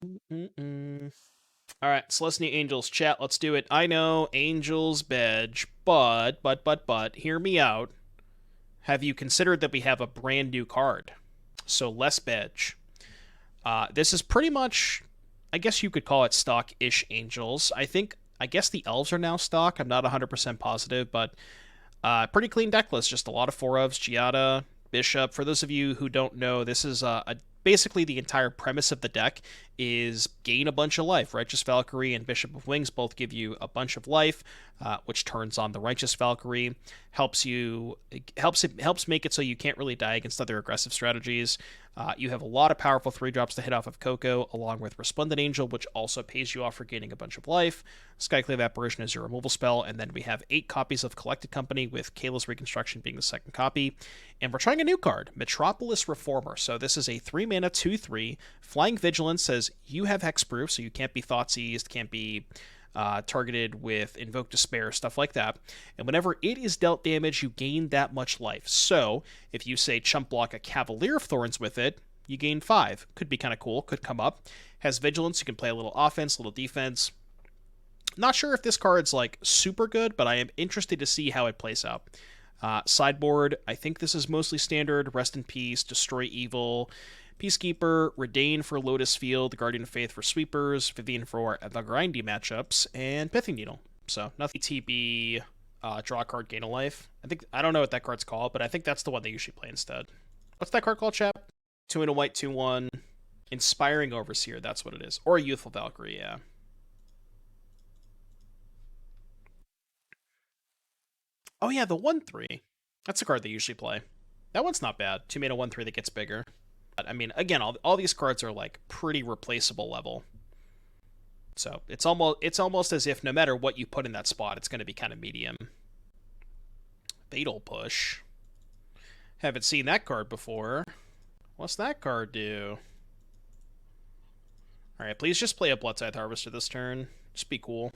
All right, Selesnya Angels chat. Let's do it. I know Angels Bedge, but hear me out. Have you considered that we have a brand new card? So less Bedge. This is pretty much, I guess you could call it stock-ish Angels. I guess the Elves are now stock. I'm not 100% positive, but pretty clean deck list. Just a lot of 4-ofs, Giada, Bishop. For those of you who don't know, this is basically the entire premise of the deck is gain a bunch of life. Righteous Valkyrie and Bishop of Wings both give you a bunch of life, which turns on the Righteous Valkyrie. Helps make it so you can't really die against other aggressive strategies. You have a lot of powerful 3-drops to hit off of Coco, along with Resplendent Angel, which also pays you off for gaining a bunch of life. Skyclave Apparition is your removal spell, and then we have 8 copies of Collected Company, with Kayla's Reconstruction being the second copy. And we're trying a new card, Metropolis Reformer. So this is a 3-mana 2/3. Flying Vigilance says you have hexproof, so you can't be thought seized, can't be targeted with Invoke Despair, stuff like that. And whenever it is dealt damage, you gain that much life. So if you say chump block a Cavalier of Thorns with it, you gain 5. Could be kind of cool, could come up. Has Vigilance, you can play a little offense, a little defense. Not sure if this card's like super good, but I am interested to see how it plays out. Sideboard, I think this is mostly standard. Rest in Peace, Destroy Evil, Peacekeeper, Reidane for Lotus Field, Guardian of Faith for sweepers, Vivien for the grindy matchups, and Pithing Needle. So nothing TB, draw a card, gain a life. I don't know what that card's called, but I think that's the one they usually play instead. What's that card called, chap? 2 and a white, 2/1. Inspiring Overseer, that's what it is. Or a Youthful Valkyrie, yeah. Oh yeah, the 1/3. That's a card they usually play. That one's not bad. 2 mana 1/3 that gets bigger. But I mean, again, all these cards are like pretty replaceable level. So it's almost as if no matter what you put in that spot, it's going to be kind of medium. Fatal Push. Haven't seen that card before. What's that card do? Alright, please just play a Bloodscythe Harvester this turn. Just be cool.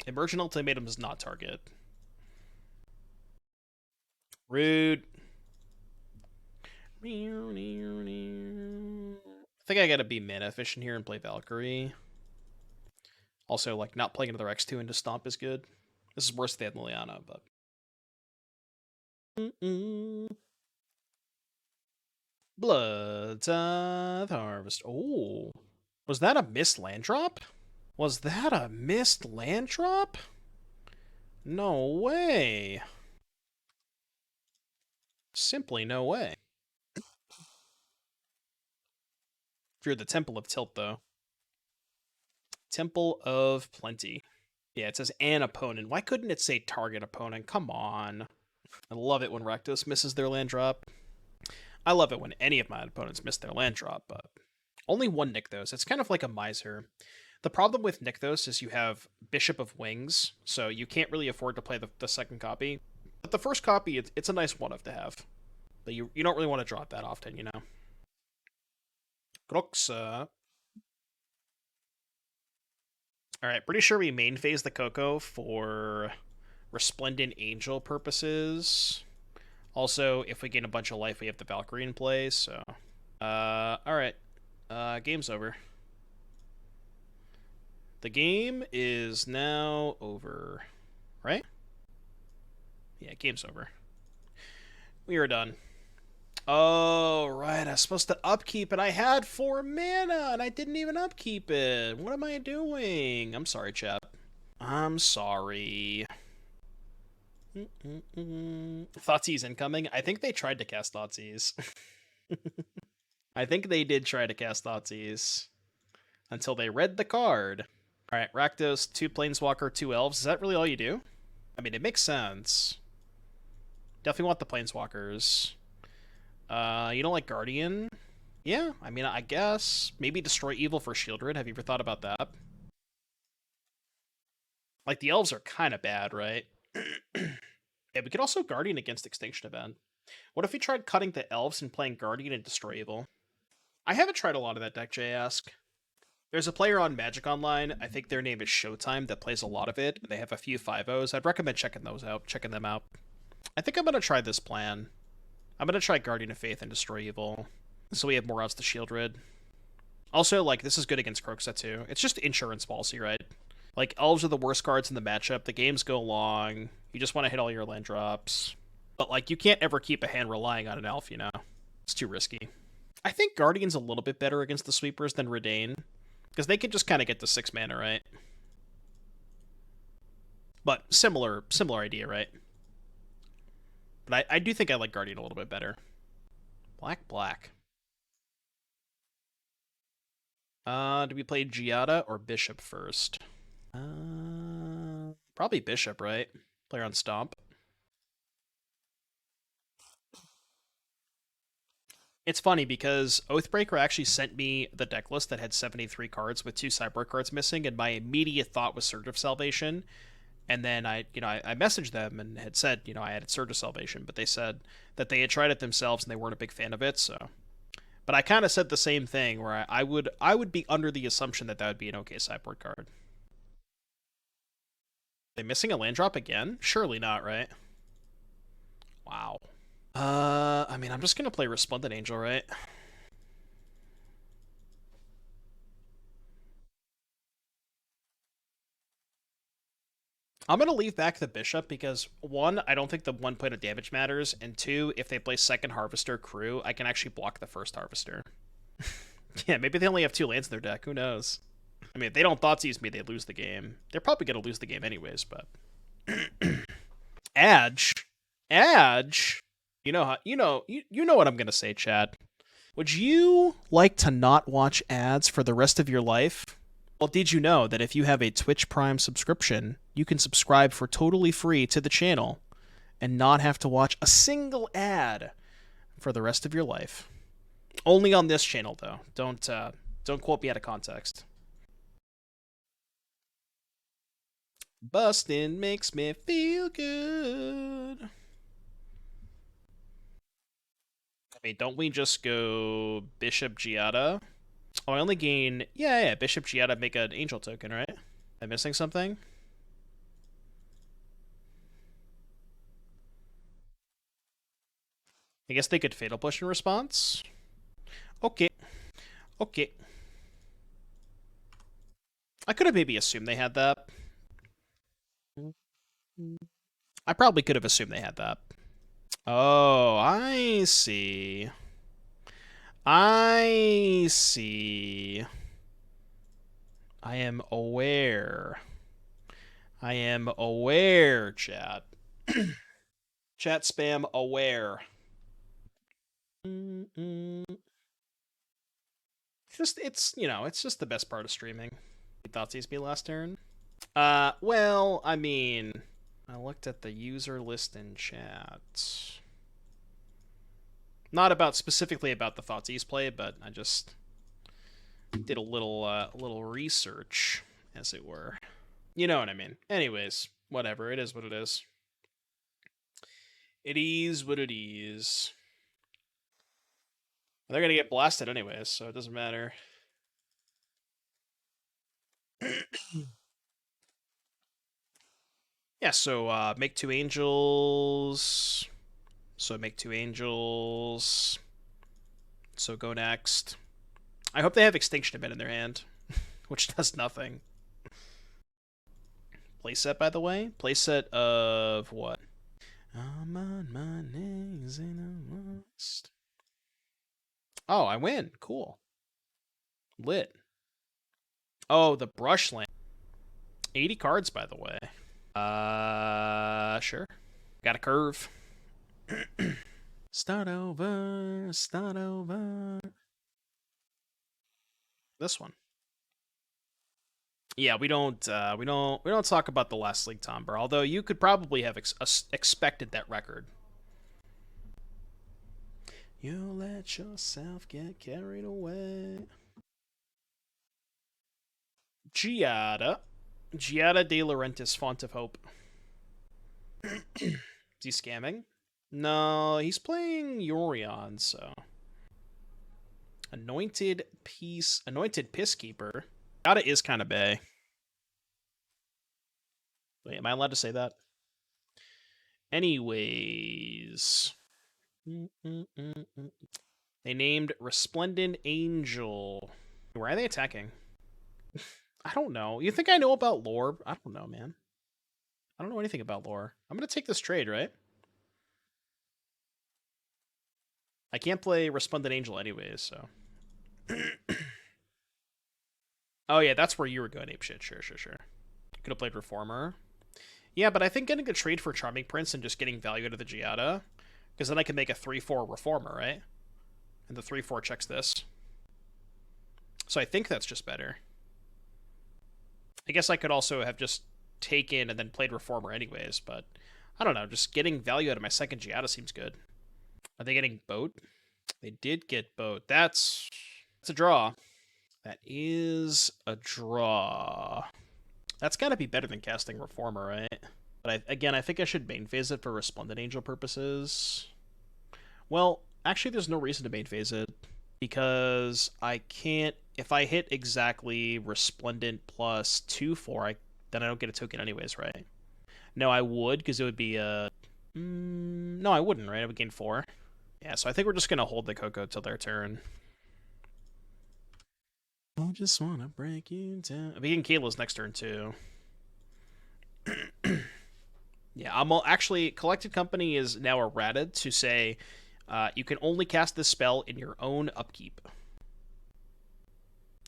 Emergent Ultimatum does not target. Rude. I think I gotta be mana efficient here and play Valkyrie. Also, like, not playing another X2 into Stomp is good. This is worse than Liliana, but... Bloodscythe Harvest. Oh. Was that a missed land drop? Was that a missed land drop? No way. Simply no way. If you're the Temple of Tilt, though. Temple of Plenty. Yeah, it says an opponent. Why couldn't it say target opponent? Come on. I love it when Rakdos misses their land drop. I love it when any of my opponents miss their land drop, but only one Nykthos. It's kind of like a miser. The problem with Nykthos is you have Bishop of Wings, so you can't really afford to play the second copy. But the first copy, it's a nice one-of to have. But you don't really want to draw it that often, you know? Groxa. Alright, pretty sure we main phase the Coco for Resplendent Angel purposes. Also, if we gain a bunch of life, we have the Valkyrie in play, so... alright. Game's over. The game is now over. Right? Yeah, game's over. We are done. Oh, right. I was supposed to upkeep it. I had 4 mana, and I didn't even upkeep it. What am I doing? I'm sorry, chap. I'm sorry. Thoughtseize incoming. I think they tried to cast Thoughtseize. I think they did try to cast Thoughtseize. Until they read the card. Alright, Rakdos, 2 Planeswalker, 2 Elves. Is that really all you do? I mean, it makes sense. Definitely want the Planeswalkers. You don't like Guardian? Yeah, I mean, I guess. Maybe Destroy Evil for Shieldred. Have you ever thought about that? Like, the Elves are kind of bad, right? Yeah, we could also Guardian against Extinction Event. What if we tried cutting the Elves and playing Guardian and Destroy Evil? I haven't tried a lot of that deck, Jay Ask. There's a player on Magic Online, I think their name is Showtime, that plays a lot of it. They have a few 5-0s. I'd recommend checking them out. I think I'm going to try this plan. I'm going to try Guardian of Faith and Destroy Evil, so we have more outs to Shieldred. Also, like, this is good against Kroxa, too. It's just insurance policy, right? Like, elves are the worst cards in the matchup. The games go long. You just want to hit all your land drops. But, like, you can't ever keep a hand relying on an elf, you know? It's too risky. I think Guardian's a little bit better against the sweepers than Reidane. Because they can just kind of get the 6 mana, right? But similar idea, right? But I do think I like Guardian a little bit better. Black. Do we play Giada or Bishop first? Probably Bishop, right? Player on Stomp. It's funny because Oathbreaker actually sent me the deck list that had 73 cards with 2 sideboard cards missing, and my immediate thought was Surge of Salvation. And then I messaged them and had said, I added Surge of Salvation, but they said that they had tried it themselves and they weren't a big fan of it. So, but I kind of said the same thing where I would be under the assumption that would be an okay sideboard card. Are they missing a land drop again? Surely not, right? Wow. I mean, I'm just gonna play Resplendent Angel, right? I'm gonna leave back the Bishop because one, I don't think the 1 point of damage matters, and two, if they play second Harvester Crew, I can actually block the first Harvester. Yeah, maybe they only have 2 lands in their deck. Who knows? I mean, if they don't Thoughtseize me, they lose the game. They're probably gonna lose the game anyways, but Adge. You know what I'm gonna say, Chad. Would you like to not watch ads for the rest of your life? Well, did you know that if you have a Twitch Prime subscription, you can subscribe for totally free to the channel and not have to watch a single ad for the rest of your life? Only on this channel, though. Don't quote me out of context. Bustin' makes me feel good. I mean, don't we just go Bishop Giada? Oh, I only gain... Yeah, Bishop Giada make an angel token, right? Am I missing something? I guess they could Fatal Push in response? Okay. I could have maybe assumed they had that. I probably could have assumed they had that. Oh, I see. I see. I am aware. Chat. Chat spam aware. It's just the best part of streaming. You thought these be last turn? Well, I mean, I looked at the user list in chat. Not specifically about the Thoughtseize play, but I just did a little research, as it were. You know what I mean. Anyways, whatever. It is what it is. It is what it is. They're gonna get blasted anyways, so it doesn't matter. Yeah, so make 2 angels. So make 2 angels. So go next. I hope they have Extinction Event in their hand, which does nothing. Playset, by the way? Playset of what? I'm on my knees in a lust. Oh, I win. Cool. Lit. Oh, the Brushland. 80 cards, by the way. Sure. Got a curve. Start over. This one. Yeah, we don't talk about the last league Tomber, although you could probably have expected that record. You let yourself get carried away. Giada de Laurentiis, Font of Hope. Is he scamming? No, he's playing Yorion, so. Anointed Peacekeeper. Giada is kind of bae. Wait, am I allowed to say that? Anyways. They named Resplendent Angel. Where are they attacking? I don't know. You think I know about lore? I don't know, man. I don't know anything about lore. I'm going to take this trade, right? I can't play Resplendent Angel anyways, so... Oh yeah, that's where you were going, apeshit. Sure. Could have played Reformer. Yeah, but I think getting a trade for Charming Prince and just getting value out of the Giada, because then I can make a 3-4 Reformer, right? And the 3-4 checks this. So I think that's just better. I guess I could also have just taken and then played Reformer anyways, but I don't know. Just getting value out of my second Giada seems good. Are they getting Boat? They did get Boat. That's a draw. That is a draw. That's got to be better than casting Reformer, right? But I think I should main phase it for Resplendent Angel purposes. Well, actually, there's no reason to main phase it, because I can't... If I hit exactly Resplendent plus 2-4, then I don't get a token anyways, right? No, I would, because it would be a... no, I wouldn't, right? I would gain 4. Yeah, so I think we're just going to hold the Coco till their turn. I just want to break you down. We can Kayla's next turn, too. Yeah, actually, Collected Company is now errated to say you can only cast this spell in your own upkeep.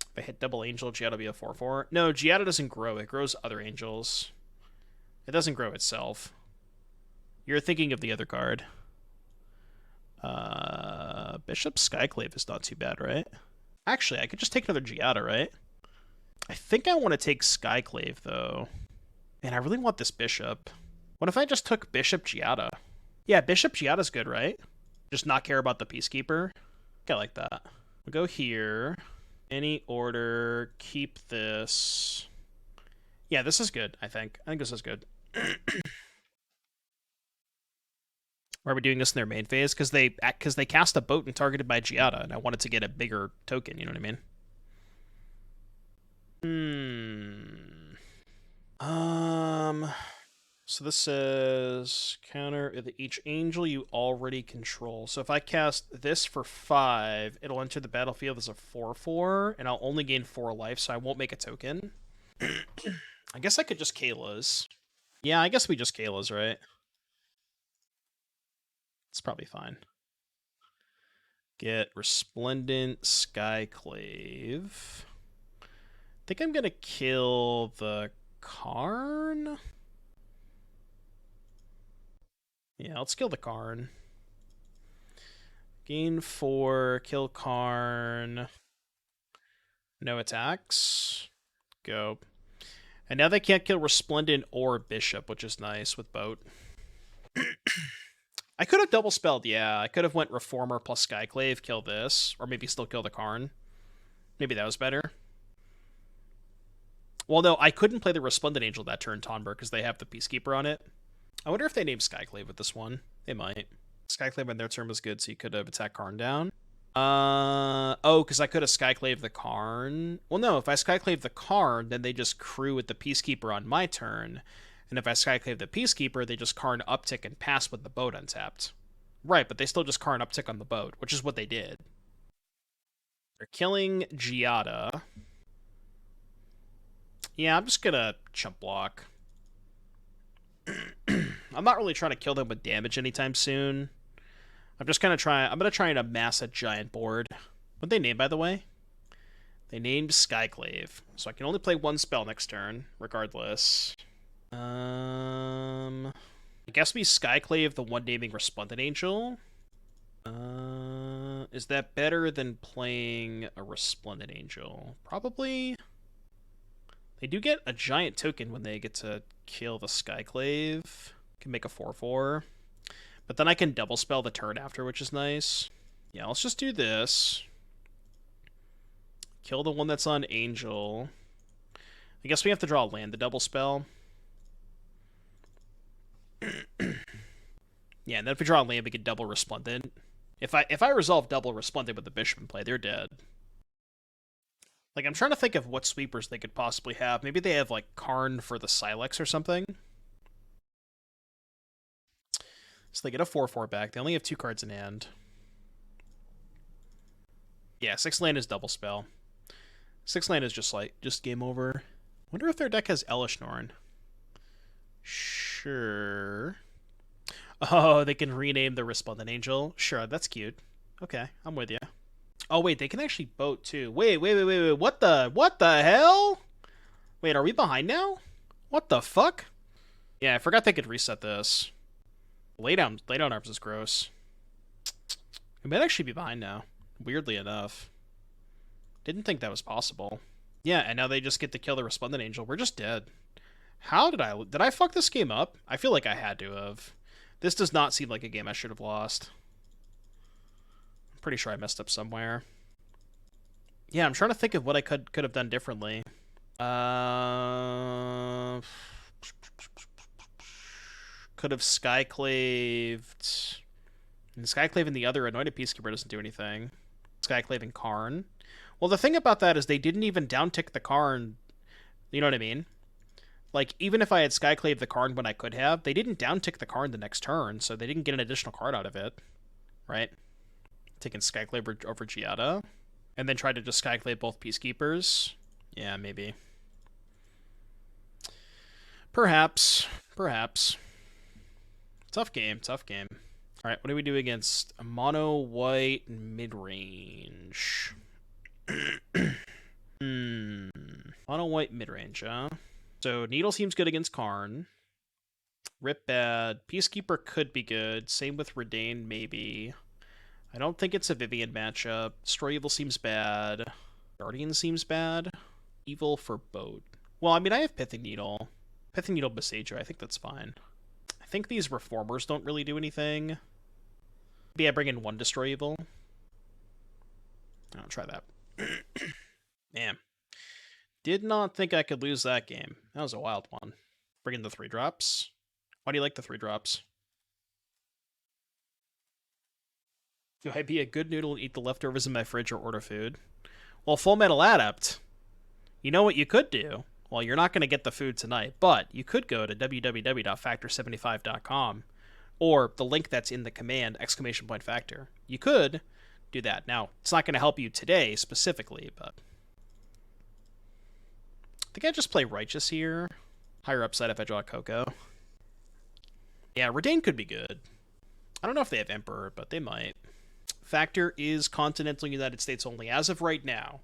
If I hit double angel, Giada will be a 4-4. No, Giada doesn't grow. It grows other angels. It doesn't grow itself. You're thinking of the other card. Bishop Skyclave is not too bad, right? Actually, I could just take another Giada, right? I think I want to take Skyclave, though. Man, I really want this Bishop. What if I just took Bishop Giada? Yeah, Bishop Giada's good, right? Just not care about the Peacekeeper. I like that. We'll go here. Any order. Keep this. Yeah, this is good, I think. I think this is good. Why are we doing this in their main phase? Because they cast a boat and targeted my Giada, and I wanted to get a bigger token, you know what I mean? So this says counter each angel you already control. So if I cast this for 5, it'll enter the battlefield as a 4-4, and I'll only gain 4 life, so I won't make a token. I guess I could just Kayla's. Yeah, I guess we just Kayla's, right? It's probably fine. Get Resplendent Skyclave. I think I'm gonna kill the Karn. Yeah, let's kill the Karn. Gain 4, kill Karn. No attacks. Go. And now they can't kill Resplendent or Bishop, which is nice with Boat. I could have double spelled, yeah. I could have went Reformer plus Skyclave, kill this, or maybe still kill the Karn. Maybe that was better. Well, no, I couldn't play the Resplendent Angel that turn, Tonberg, because they have the Peacekeeper on it. I wonder if they named Skyclave with this one. They might. Skyclave on their turn was good, so you could have attacked Karn down. Oh, because I could have Skyclave the Karn. Well, no, if I Skyclave the Karn, then they just crew with the Peacekeeper on my turn. And if I Skyclave the Peacekeeper, they just Karn uptick and pass with the boat untapped. Right, but they still just Karn uptick on the boat, which is what they did. They're killing Giada. Yeah, I'm just gonna chump block. I'm not really trying to kill them with damage anytime soon. I'm just gonna try and amass a giant board. What'd they name, by the way? They named Skyclave. So I can only play 1 spell next turn, regardless. I guess we Skyclave the one naming Resplendent Angel. Is that better than playing a Resplendent Angel? Probably. They do get a giant token when they get to kill the Skyclave. Can make a 4-4. But then I can double spell the turn after, which is nice. Yeah, let's just do this. Kill the one that's on Angel. I guess we have to draw a land to double spell. Yeah, and then if we draw a land, we can double Resplendent. If I resolve double Resplendent with the Bishop in play, they're dead. Like, I'm trying to think of what sweepers they could possibly have. Maybe they have, like, Karn for the Silex or something. So they get a 4-4 back. They only have 2 cards in hand. Yeah, 6 land is double spell. 6 land is just game over. Wonder if their deck has Elishnorn. Sure. Oh, they can rename the Resplendent Angel. Sure, that's cute. Okay, I'm with you. Oh wait, they can actually boat too. Wait. What the hell? Wait, are we behind now? What the fuck? Yeah, I forgot they could reset this. Laydown arms is gross. We might actually be behind now. Weirdly enough. Didn't think that was possible. Yeah, and now they just get to kill the Resplendent Angel. We're just dead. How did I fuck this game up? I feel like I had to have. This does not seem like a game I should have lost. I'm pretty sure I messed up somewhere. Yeah, I'm trying to think of what I could have done differently. Could have Skyclaved. And Skyclave and the other Anointed Peacekeeper doesn't do anything. Skyclave and Karn. Well, the thing about that is they didn't even downtick the Karn. You know what I mean? Like, even if I had Skyclave the Karn when I could have, they didn't downtick the Karn the next turn, so they didn't get an additional card out of it. Right? Taking Skyclave over Giada. And then tried to just Skyclave both Peacekeepers. Yeah, maybe. Perhaps. Tough game. Alright, what do we do against a mono-white mid-range? Mono-white mid-range, huh? So, Needle seems good against Karn. Rip bad. Peacekeeper could be good. Same with Reidane, maybe. I don't think it's a Vivien matchup. Destroy Evil seems bad. Guardian seems bad. Evil for Boat. Well, I mean, I have Pithing Needle. Pithing Needle Boseiju, I think that's fine. I think these Reformers don't really do anything. Maybe I bring in one Destroy Evil. I'll try that. Man. Did not think I could lose that game. That was a wild one. Bring in the 3-drops. Why do you like the 3-drops? Do I be a good noodle and eat the leftovers in my fridge or order food? Well, Full Metal Adept, you know what you could do? Well, you're not going to get the food tonight, but you could go to www.factor75.com or the link that's in the command, !factor. You could do that. Now, it's not going to help you today specifically, but I think I just play Righteous here. Higher upside if I draw Coco. Yeah, Reidane could be good. I don't know if they have Emperor, but they might. Factor is continental United States only as of right now.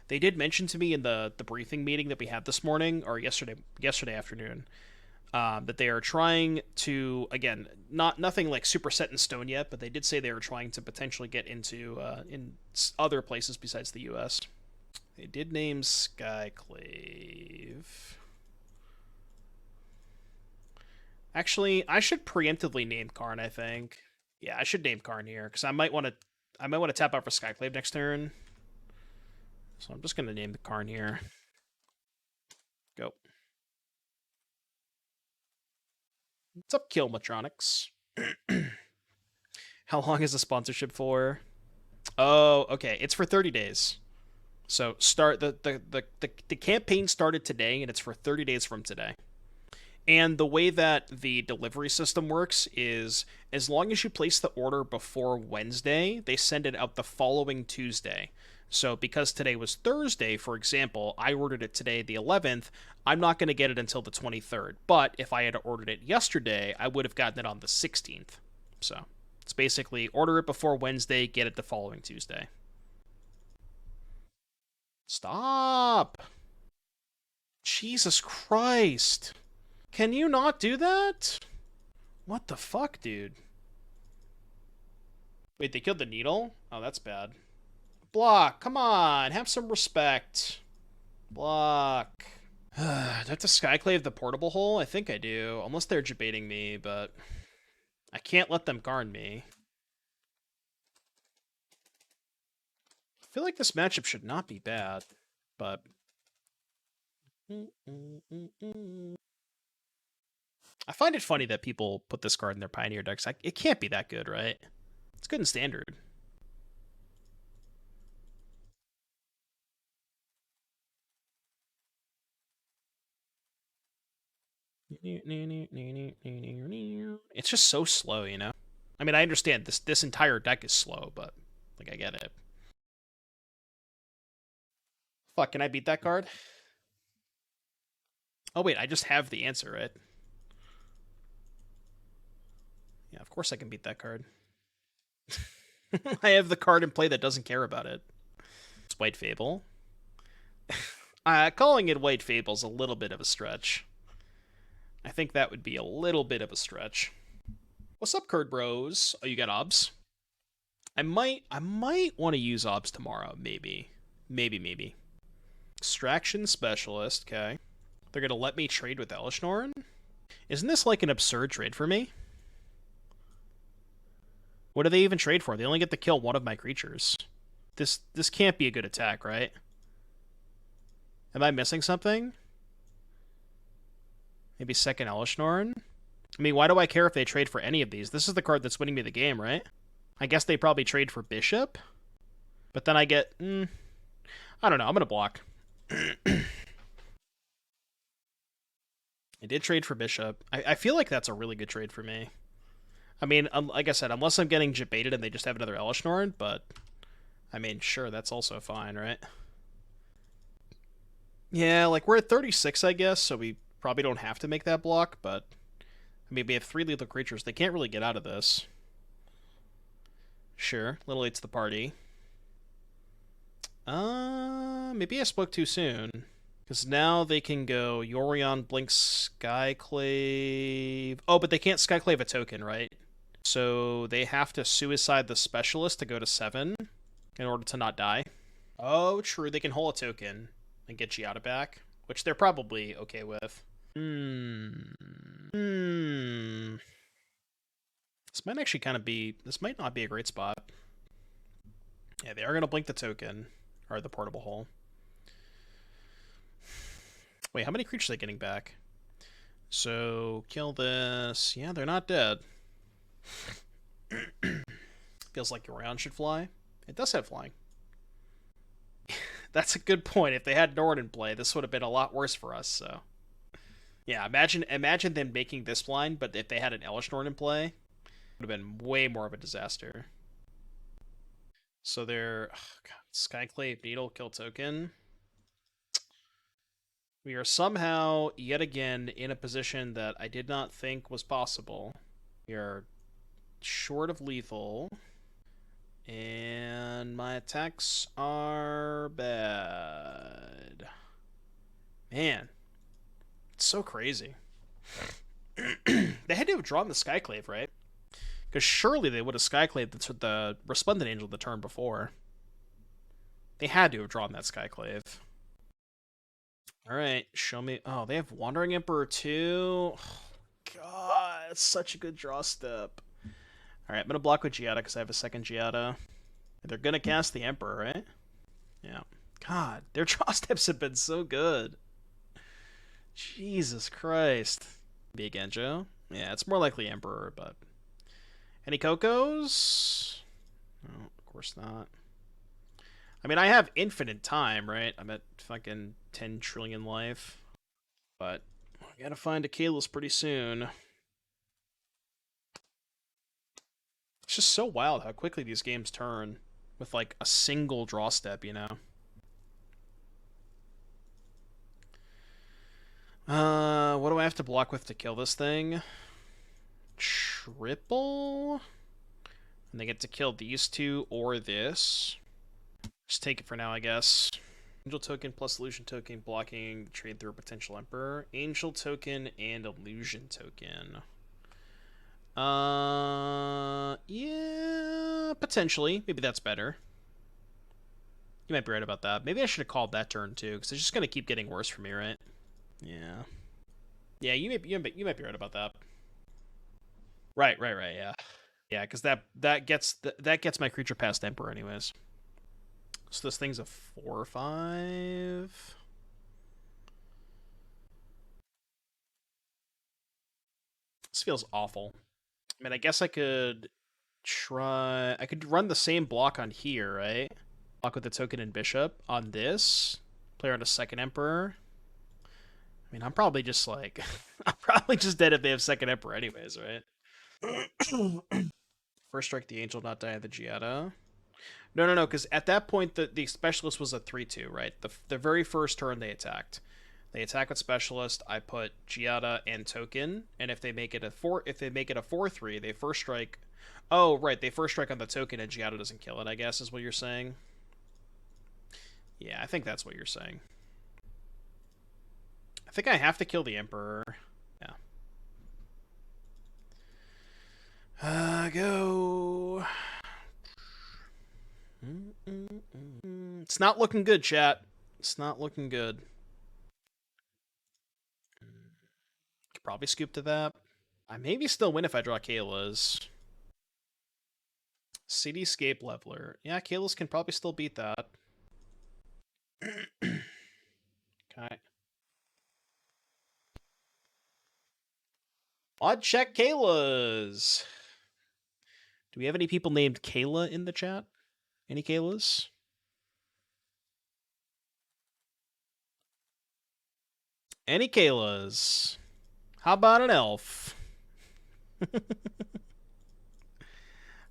They did mention to me in the briefing meeting that we had this morning, or yesterday afternoon, that they are trying to, again, nothing like super set in stone yet, but they did say they were trying to potentially get into in other places besides the U.S. They did name Skyclave. Actually, I should preemptively name Karn, I think. Yeah, I should name Karn here, because I might want to tap out for Skyclave next turn. So I'm just going to name the Karn here. Go. What's up, Killmatronics? How long is the sponsorship for? Oh, okay. It's for 30 days. So start the campaign started today, and it's for 30 days from today. And the way that the delivery system works is as long as you place the order before Wednesday, they send it out the following Tuesday. So because today was Thursday, for example, I ordered it today, the 11th, I'm not going to get it until the 23rd. But if I had ordered it yesterday, I would have gotten it on the 16th. So it's basically order it before Wednesday, get it the following Tuesday. Stop! Jesus Christ! Can you not do that? What the fuck, dude? Wait, they killed the Needle? Oh, that's bad. Block, come on, have some respect. Block. Do I have to Skyclave the portable hole? I think I do, unless they're debating me, but I can't let them Karn me. I feel like this matchup should not be bad, but... I find it funny that people put this card in their Pioneer decks. It can't be that good, right? It's good in Standard. It's just so slow, you know? I mean, I understand this entire deck is slow, but, like, I get it. Fuck, can I beat that card? Oh wait, I just have the answer, right? Yeah, of course I can beat that card. I have the card in play that doesn't care about it. It's White Fable. Calling it White Fable's a little bit of a stretch. I think that would be a little bit of a stretch. What's up, Curd Bros? Oh, you got obs? I might want to use obs tomorrow, maybe. Maybe. Extraction Specialist, okay. They're gonna let me trade with Elishnorn? Isn't this like an absurd trade for me? What do they even trade for? They only get to kill one of my creatures. This can't be a good attack, right? Am I missing something? Maybe second Elishnorn? I mean, why do I care if they trade for any of these? This is the card that's winning me the game, right? I guess they probably trade for Bishop. But then I get... I don't know. I'm going to block. I did trade for Bishop. I feel like that's a really good trade for me. I mean, like I said, unless I'm getting jebaited and they just have another Elishnorn, but... I mean, sure, that's also fine, right? Yeah, like, we're at 36, I guess, so we probably don't have to make that block, but... I mean, we have 3 lethal creatures. They can't really get out of this. Sure, little late to the party. Maybe I spoke too soon. Because now they can go Yorion, Blink, Skyclave... Oh, but they can't Skyclave a token, right? So they have to Suicide the Specialist to go to 7 in order to not die. Oh, true. They can hold a token and get Giada back, which they're probably okay with. This might actually kind of be... This might not be a great spot. Yeah, they are going to blink the token. Or the portable hole. Wait, how many creatures are they getting back? So, kill this. Yeah, they're not dead. Feels like Yorion should fly. It does have flying. That's a good point. If they had Nord in play, this would have been a lot worse for us, so... Yeah, imagine them making this blind, but if they had an Elishnorn in play, it would have been way more of a disaster. So they're... Oh, God, Skyclave Needle, kill token. We are somehow, yet again, in a position that I did not think was possible. We are short of lethal. And my attacks are bad. Man. It's so crazy. They had to have drawn the Skyclave, right? Because surely they would have Skyclaved the Resplendent Angel the turn before. They had to have drawn that Skyclave. Alright, show me... Oh, they have Wandering Emperor too? Oh, God, it's such a good draw step. Alright, I'm going to block with Giada because I have a second Giada. They're going to cast the Emperor, right? Yeah. God, their draw steps have been so good. Jesus Christ. Be Genjo? Yeah, it's more likely Emperor, but... Any Cocos? No, of course not. I mean, I have infinite time, right? I'm at fucking 10 trillion life. But I gotta find a Kayla's pretty soon. It's just so wild how quickly these games turn with, like, a single draw step, you know? What do I have to block with to kill this thing? Triple? And they get to kill these two or this. Just take it for now, I guess. Angel token plus illusion token blocking trade through a potential Emperor. Angel token and illusion token. Yeah, potentially. Maybe that's better. You might be right about that. Maybe I should have called that turn too, because it's just gonna keep getting worse for me, right? Yeah. Yeah, you might be right about that. Right, yeah. Yeah, because that gets my creature past Emperor anyways. So this thing's a 4 or 5. This feels awful. I mean, I guess I could try... I could run the same block on here, right? Block with the token and bishop on this. Play around a second Emperor. I mean, I'm probably just like... I'm probably just dead if they have second Emperor anyways, right? First strike the Angel, not die of the Giada. No, because at that point the specialist was a 3/2, right? The very first turn they attacked. They attack with specialist. I put Giada and token, and if they make it a 4/3, they first strike. Oh, right, they first strike on the token and Giada doesn't kill it, I guess is what you're saying. Yeah, I think that's what you're saying. I think I have to kill the Emperor. Yeah. Go. It's not looking good, chat. It's not looking good. Could probably scoop to that. I maybe still win if I draw Kayla's. Cityscape Leveler. Yeah, Kayla's can probably still beat that. Okay. Odd check Kayla's. Do we have any people named Kayla in the chat? Any Kaylas? Any Kaylas? How about an elf?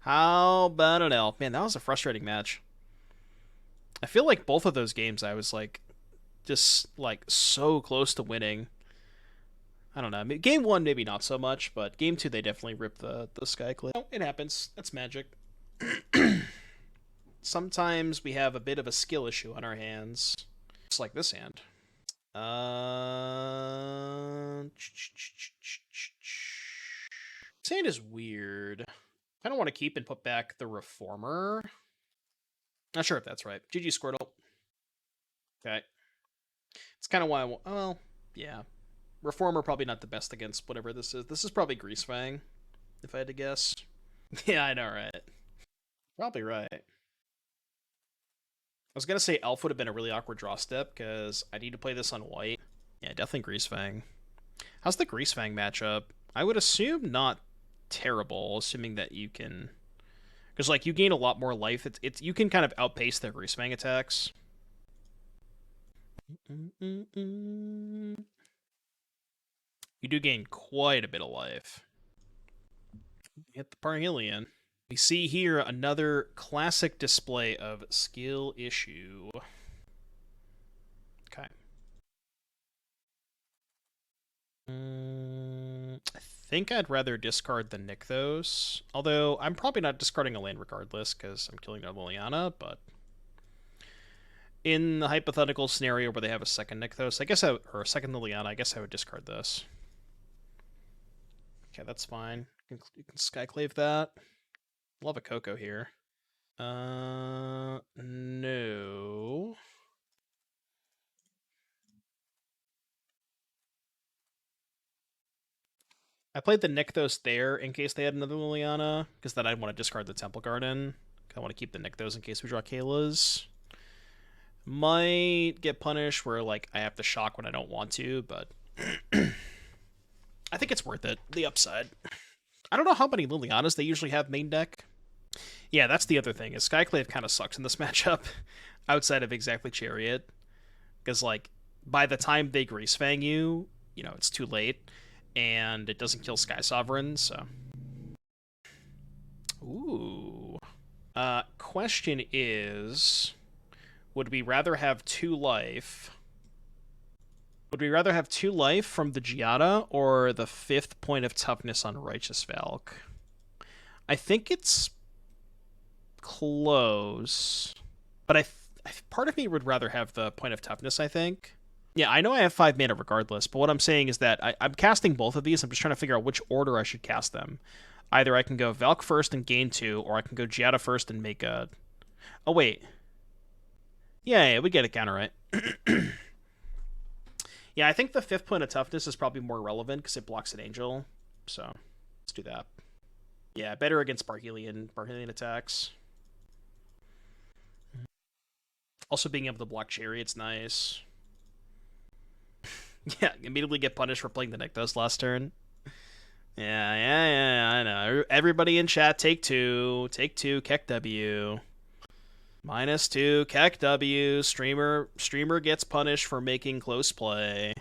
How about an elf? Man, that was a frustrating match. I feel like both of those games I was like, just like so close to winning. I don't know. Game 1 maybe not so much, but Game 2 they definitely ripped the Skyclave. Oh, it happens. That's magic. Sometimes we have a bit of a skill issue on our hands. Just like this hand. This hand is weird. I don't want to keep and put back the Reformer. Not sure if that's right. GG Squirtle. Okay. It's kind of why well, yeah. Reformer probably not the best against whatever this is. This is probably Greasefang, if I had to guess. Yeah, I know, right? Probably right. I was gonna say Elf would have been a really awkward draw step, because I need to play this on white. Yeah, definitely Greasefang. How's the Greasefang matchup? I would assume not terrible, assuming that you can... Because, like, you gain a lot more life. It's you can kind of outpace their Greasefang attacks. You do gain quite a bit of life. Hit the Parhelion. We see here another classic display of skill issue. Okay. I think I'd rather discard the Nykthos. Although, I'm probably not discarding a land regardless, because I'm killing their Liliana, but... In the hypothetical scenario where they have a second Nykthos, I guess or a second Liliana, I guess I would discard this. Okay, that's fine. You can Skyclave that. Love a Coco here. No. I played the Nykthos there in case they had another Liliana, because then I'd want to discard the Temple Garden. I want to keep the Nykthos in case we draw Kayla's. Might get punished where, like, I have to shock when I don't want to, but... I think it's worth it. The upside. I don't know how many Lilianas they usually have main deck. Yeah, that's the other thing, is Skyclave kind of sucks in this matchup, outside of exactly Chariot. Because, like, by the time they Greasefang you, you know, it's too late, and it doesn't kill Sky Sovereign, so... Ooh. Question is... Would we rather have 2 life... Would we rather have 2 life from the Giada, or the 5th point of toughness on Righteous Valk? I think it's... close. But part of me would rather have the point of toughness, I think. Yeah, I know I have 5 mana regardless, but what I'm saying is that I'm casting both of these. I'm just trying to figure out which order I should cast them. Either I can go Valk first and gain 2, or I can go Giada first and make a... Oh, wait. Yeah, we get a counter, right? Yeah, I think the 5th point of toughness is probably more relevant because it blocks an angel. So, let's do that. Yeah, better against Parhelion attacks. Also, being able to block Chariot's nice. Yeah, immediately get punished for playing the Nykthos last turn. Yeah, I know. Everybody in chat, take 2. Take 2, Keck W. -2, Keck W. Streamer gets punished for making close play.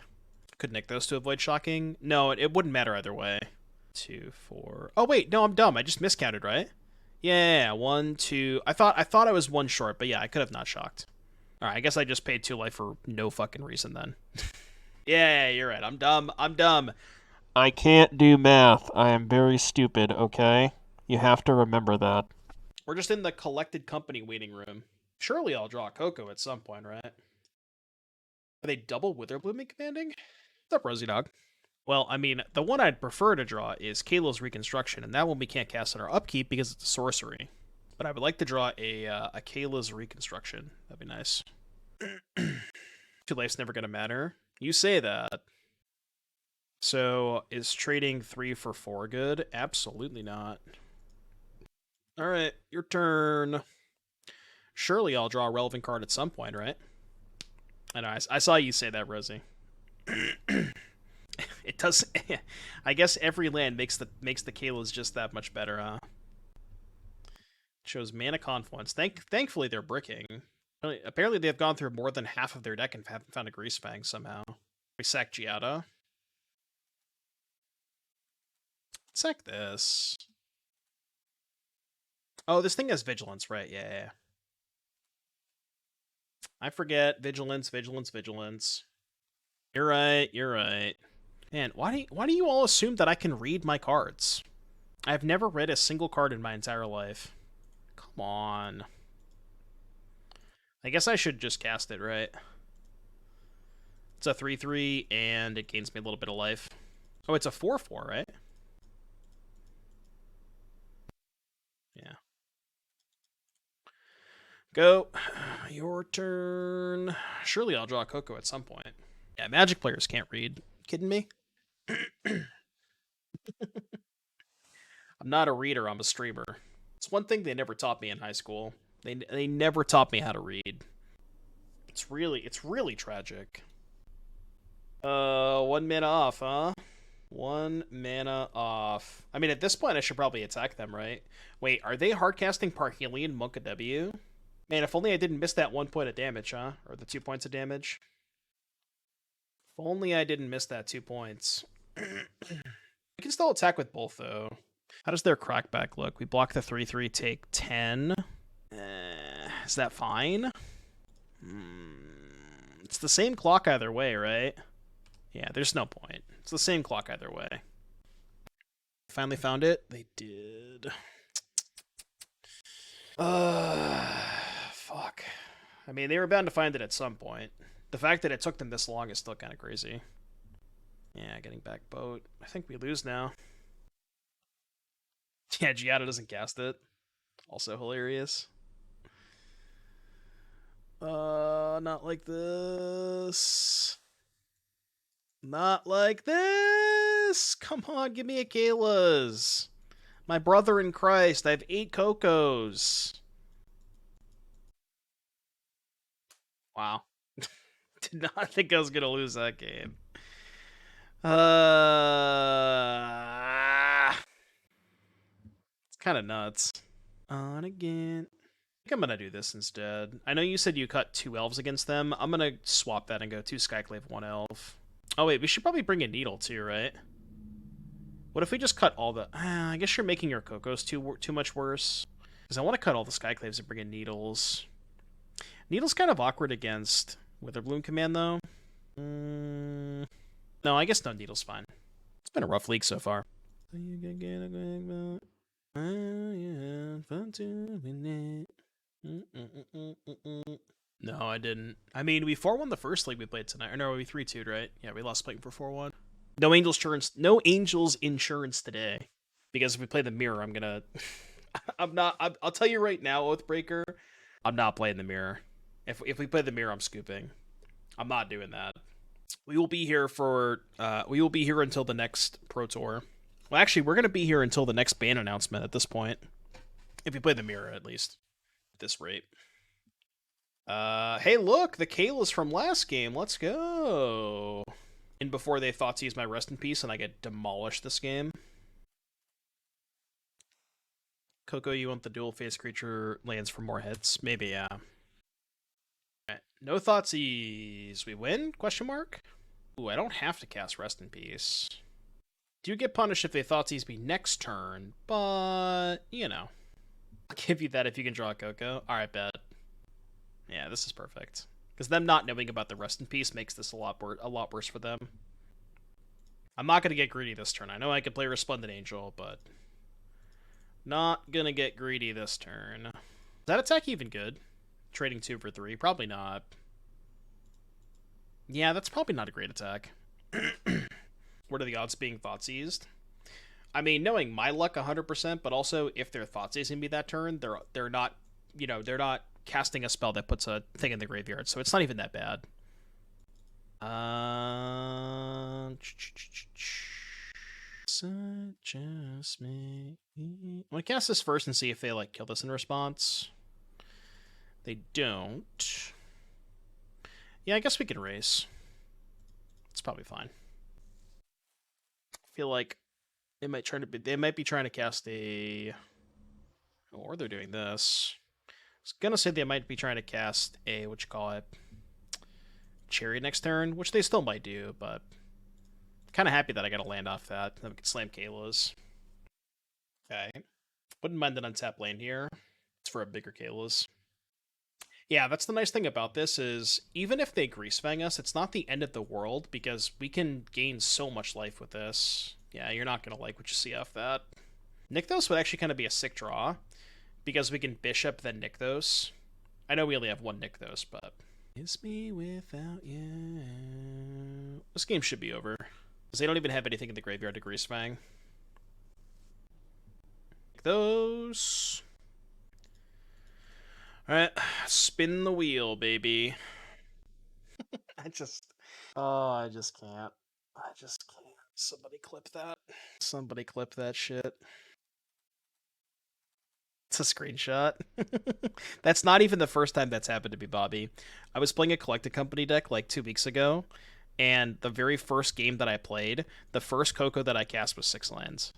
Could Nykthos to avoid shocking? No, it wouldn't matter either way. 2, 4... Oh, wait, no, I'm dumb. I just miscounted, right? Yeah, 1, 2. I thought I was 1 short, but yeah, I could have not shocked. All right, I guess I just paid 2 life for no fucking reason then. Yeah, you're right. I'm dumb. I'm dumb. I can't do math. I am very stupid, okay? You have to remember that. We're just in the collected company waiting room. Surely I'll draw Coco at some point, right? Are they double Witherblooming commanding? What's up, Rosie Dog? Well, I mean, the one I'd prefer to draw is Kayla's Reconstruction, and that one we can't cast on our upkeep because it's a sorcery. But I would like to draw a Kayla's Reconstruction. That'd be nice. 2 life's never gonna matter. You say that. So, is trading 3 for 4 good? Absolutely not. Alright, your turn. Surely I'll draw a relevant card at some point, right? I know, I saw you say that, Rosie. It does. I guess every land makes the Kaylas just that much better, huh? Shows mana confluence. Thankfully they're bricking. Apparently they've gone through more than half of their deck and haven't found a Greasefang somehow. We sack Giada. Sack this. Oh, this thing has Vigilance, right? Yeah. I forget. Vigilance. You're right. Man, why do you all assume that I can read my cards? I've never read a single card in my entire life. Come on. I guess I should just cast it, right? It's a 3/3, and it gains me a little bit of life. Oh, it's a 4/4, right? Yeah. Go. Your turn. Surely I'll draw Coco at some point. Yeah, Magic players can't read. Kidding me? I'm not a reader, I'm a streamer. It's one thing they never taught me in high school. They never taught me how to read. It's really tragic. 1 mana off, huh? 1 mana off. I mean, at this point, I should probably attack them, right? Wait, are they hardcasting Parhelion Monk W? Man, if only I didn't miss that 1 point of damage, huh? Or the 2 points of damage. If only I didn't miss that 2 points. We can still attack with both, though. How does their crackback look? We block the 3/3, take 10. Is that fine? It's the same clock either way, right? Yeah, there's no point. It's the same clock either way. Finally found it? They did. Fuck. I mean, they were bound to find it at some point. The fact that it took them this long is still kind of crazy. Yeah, getting back boat. I think we lose now. Yeah, Giada doesn't cast it. Also hilarious. Not like this. Not like this! Come on, give me a Kayla's. My brother in Christ, I have 8 Cocos. Wow. Did not think I was gonna lose that game. It's kind of nuts. On again. I think I'm gonna do this instead. I know you said you cut 2 elves against them. I'm gonna swap that and go 2 Skyclave, 1 elf. Oh wait, we should probably bring a Needle too, right? What if we just cut all the... I guess you're making your Cocos too much worse. Because I want to cut all the Skyclaves and bring in Needles. Needle's kind of awkward against Witherbloom command, though. No, I guess no, Needle's fine. It's been a rough league so far. No, I didn't. I mean, we 4-1 the first league we played tonight. Or no, we 3-2'd, right? Yeah, we lost playing for 4-1. No Angels insurance today. Because if we play the mirror, I'm gonna... I'll tell you right now, Oathbreaker, I'm not playing the mirror. If we play the mirror, I'm scooping. I'm not doing that. We will be here for... we will be here until the next Pro Tour. Well, actually, we're gonna be here until the next ban announcement at this point. If we play the mirror, at least. At this rate. Hey, look! The Kayla's from last game. Let's go! And before they thought to use my rest in peace and I get demolished this game. Coco, you want the dual face creature lands for more hits? Maybe, yeah. Right. No Thoughtseize. We win? Question mark? Ooh, I don't have to cast Rest in Peace. Do get punished if they Thoughtseize me next turn, but, you know. I'll give you that if you can draw a Coco. Alright, bet. Yeah, this is perfect. Because them not knowing about the Rest in Peace makes this a lot worse for them. I'm not going to get greedy this turn. I know I could play Resplendent Angel, but not going to get greedy this turn. Is that attack even good? Trading 2 for 3? Probably not. Yeah, that's probably not a great attack. What are the odds being Thoughtsseized? I mean, knowing my luck 100%, but also if their Thoughtseize can be that turn, they're not, they're not casting a spell that puts a thing in the graveyard, so it's not even that bad. Suggest me. I'm gonna cast this first and see if they like kill this in response. They don't. Yeah, I guess we can race. It's probably fine. I feel like they might be trying to cast a, or they're doing this. I was gonna say they might be trying to cast a Cherry next turn, which they still might do, but I'm kind of happy that I got to land off that. Then we can slam Kayla's. Okay. Wouldn't mind an untap land here. It's for a bigger Kayla's. Yeah, that's the nice thing about this is, even if they Greasefang us, it's not the end of the world, because we can gain so much life with this. Yeah, you're not going to like what you see off that. Nykthos would actually kind of be a sick draw, because we can Bishop then Nykthos. I know we only have one Nykthos, but... Kiss me without you. This game should be over, because they don't even have anything in the graveyard to Greasefang. Nykthos. Alright, spin the wheel, baby. I just can't. I just can't. Somebody clip that. Somebody clip that shit. It's a screenshot. That's not even the first time that's happened to me, Bobby. I was playing a Collected Company deck like 2 weeks ago, and the very first game that I played, the first Coco that I cast was 6 lands.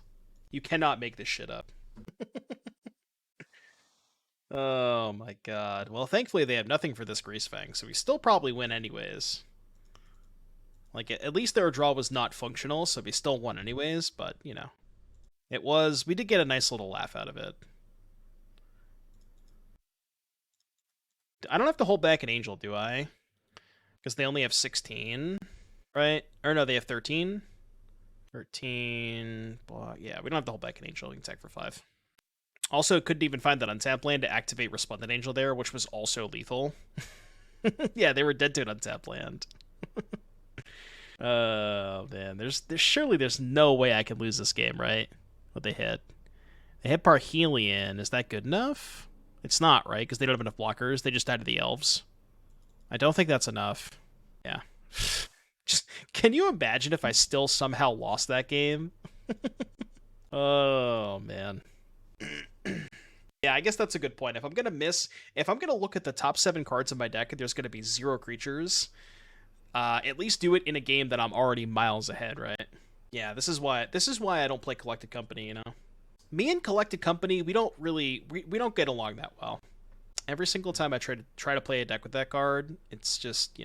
You cannot make this shit up. Oh my god. Well, thankfully they have nothing for this Greasefang, so we still probably win anyways. Like, at least their draw was not functional, so we still won anyways, but, It was... We did get a nice little laugh out of it. I don't have to hold back an Angel, do I? Because they only have 16, right? Or no, they have 13? 13... Blah. Yeah, we don't have to hold back an Angel. We can attack for 5. Also, couldn't even find that untap land to activate Resplendent Angel there, which was also lethal. Yeah, they were dead to an untap land. Oh, man. There's no way I can lose this game, right? What they hit. They hit Parhelion. Is that good enough? It's not, right? Because they don't have enough blockers. They just died to the elves. I don't think that's enough. Yeah. Just, can you imagine if I still somehow lost that game? Oh, man. Yeah, I guess that's a good point. If I'm gonna look at the top 7 cards in my deck and there's gonna be 0 creatures, at least do it in a game that I'm already miles ahead, right? Yeah, this is why I don't play Collected Company, Me and Collected Company, we don't get along that well. Every single time I try to play a deck with that card, it's just,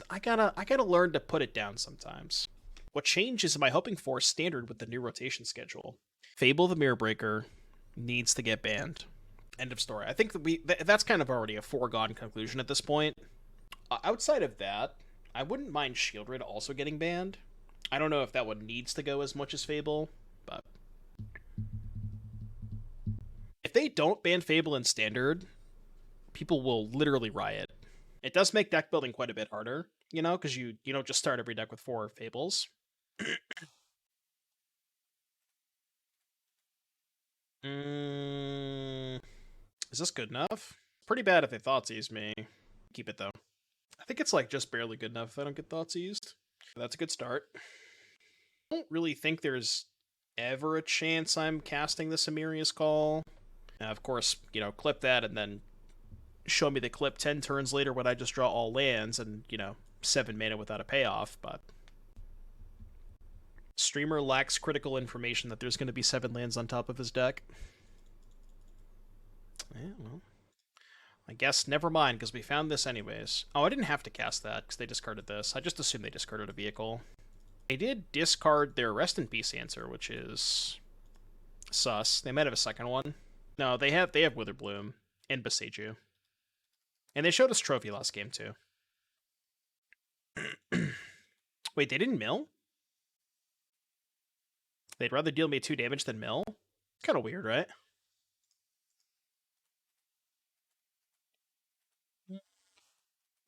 I gotta learn to put it down sometimes. What changes am I hoping for Standard with the new rotation schedule? Fable the Mirror Breaker needs to get banned. End of story. I think that's kind of already a foregone conclusion at this point. Outside of that, I wouldn't mind Shieldred also getting banned. I don't know if that one needs to go as much as Fable, but if they don't ban Fable in Standard, people will literally riot. It does make deck building quite a bit harder, because you don't just start every deck with 4 Fables. Is this good enough? Pretty bad if they Thoughtseize me. Keep it, though. I think it's, just barely good enough if I don't get Thoughtseized. That's a good start. I don't really think there's ever a chance I'm casting this Emeria's Call. Now, of course, clip that and then show me the clip 10 turns later when I just draw all lands and, 7 mana without a payoff, but... Streamer lacks critical information that there's going to be 7 lands on top of his deck. Yeah, well... I guess never mind, because we found this anyways. Oh, I didn't have to cast that, because they discarded this. I just assumed they discarded a vehicle. They did discard their Rest in Peace answer, which is... sus. They might have a second one. No, they have Witherbloom and Boseiju. And they showed us Trophy last game, too. Wait, they didn't mill? They'd rather deal me 2 damage than mill? Kind of weird, right?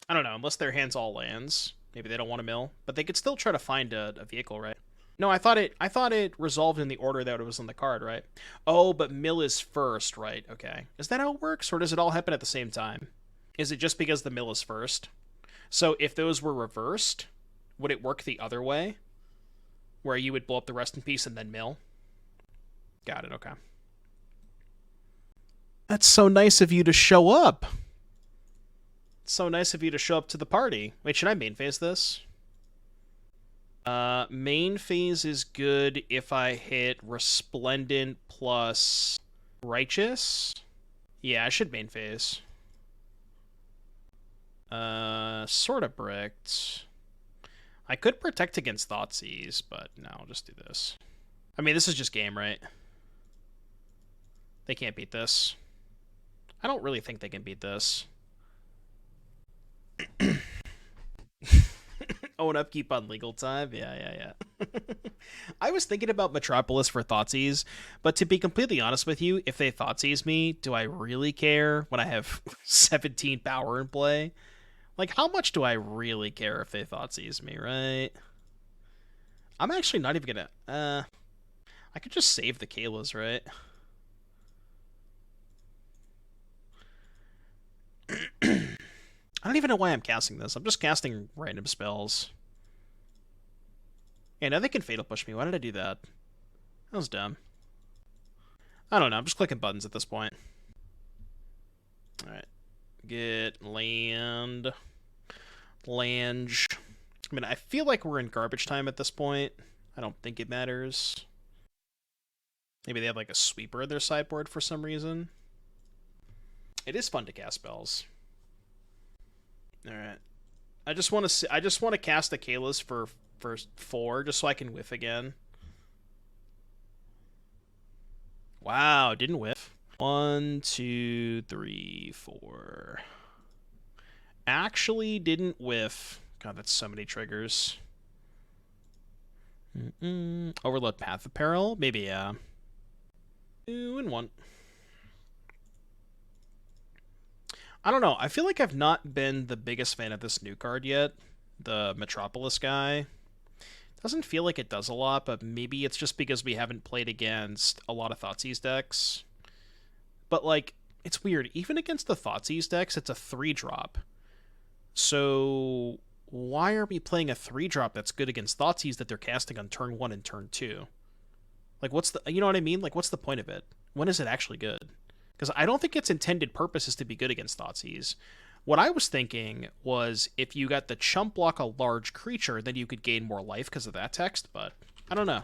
I don't know, unless their hand's all lands. Maybe they don't want to mill. But they could still try to find a vehicle, right? No, I thought it resolved in the order that it was on the card, right? Oh, but mill is first, right? Okay. Is that how it works, or does it all happen at the same time? Is it just because the mill is first? So if those were reversed, would it work the other way? Where you would blow up the Rest in Peace and then mill? Got it, okay. That's so nice of you to show up. It's so nice of you to show up to the party. Wait, should I main phase this? Main phase is good if I hit Resplendent plus Righteous. Yeah, I should main phase. Sort of bricked. I could protect against Thoughtseize, but no, I'll just do this. I mean, this is just game, right? They can't beat this. I don't really think they can beat this. Own upkeep on legal time? Yeah. I was thinking about Metropolis for Thoughtseize, but to be completely honest with you, if they Thoughtseize me, do I really care when I have 17 power in play? Like, how much do I really care if they Thoughtseize me, right? I'm actually not even gonna... I could just save the Kaylas, right? I don't even know why I'm casting this. I'm just casting random spells. Yeah, now they can Fatal Push me. Why did I do that? That was dumb. I don't know. I'm just clicking buttons at this point. Alright. Get land. Lange. I mean, I feel like we're in garbage time at this point. I don't think it matters. Maybe they have like a sweeper in their sideboard for some reason. It is fun to cast spells. All right. I just want to cast the Kaylas for 4 just so I can whiff again. Wow, didn't whiff. 1, 2, 3, 4. Actually didn't whiff. God, that's so many triggers. Overload Path of Peril? Maybe, yeah. 2 and 1. I don't know. I feel like I've not been the biggest fan of this new card yet. The Metropolis guy. Doesn't feel like it does a lot, but maybe it's just because we haven't played against a lot of Thoughtseize decks. But, like, it's weird. Even against the Thoughtseize decks, it's a 3-drop. So, why are we playing a 3-drop that's good against Thoughtseize that they're casting on turn 1 and turn 2? Like, what's the... You know what I mean? Like, what's the point of it? When is it actually good? Because I don't think its intended purpose is to be good against Thoughtseize. What I was thinking was if you got the chump block a large creature, then you could gain more life because of that text, but I don't know.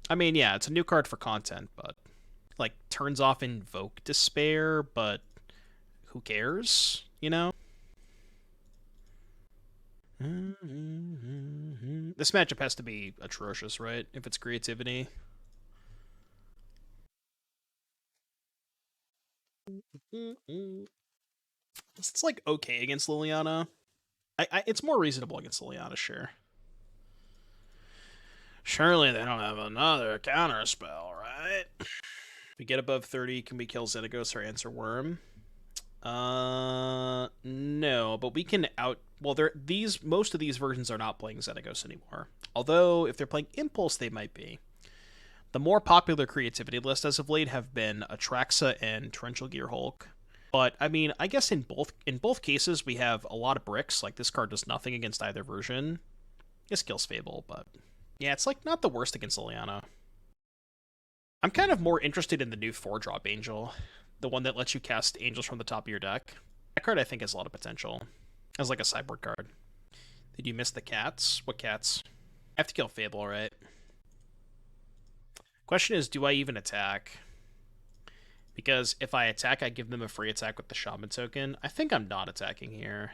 I mean, yeah, it's a new card for content, but like turns off Invoke Despair, but who cares, you know? This matchup has to be atrocious, right? If it's creativity. It's like okay against Liliana. It's more reasonable against Liliana, sure. Surely they don't have another counter spell, right? If we get above 30, can we kill Xenagos or Answer Worm? No, but we can out... Well, most of these versions are not playing Xenagos anymore. Although, if they're playing Impulse, they might be. The more popular creativity list as of late have been Atraxa and Torrential Gear Hulk. But, I mean, I guess in both cases, we have a lot of bricks. Like, this card does nothing against either version. It kills Fable, but... Yeah, it's, like, not the worst against Liliana. I'm kind of more interested in the new 4-drop Angel. The one that lets you cast Angels from the top of your deck. That card, I think, has a lot of potential. As, like, a sideboard card. Did you miss the cats? What cats? I have to kill Fable, right? Question is, do I even attack? Because if I attack, I give them a free attack with the Shaman token. I think I'm not attacking here.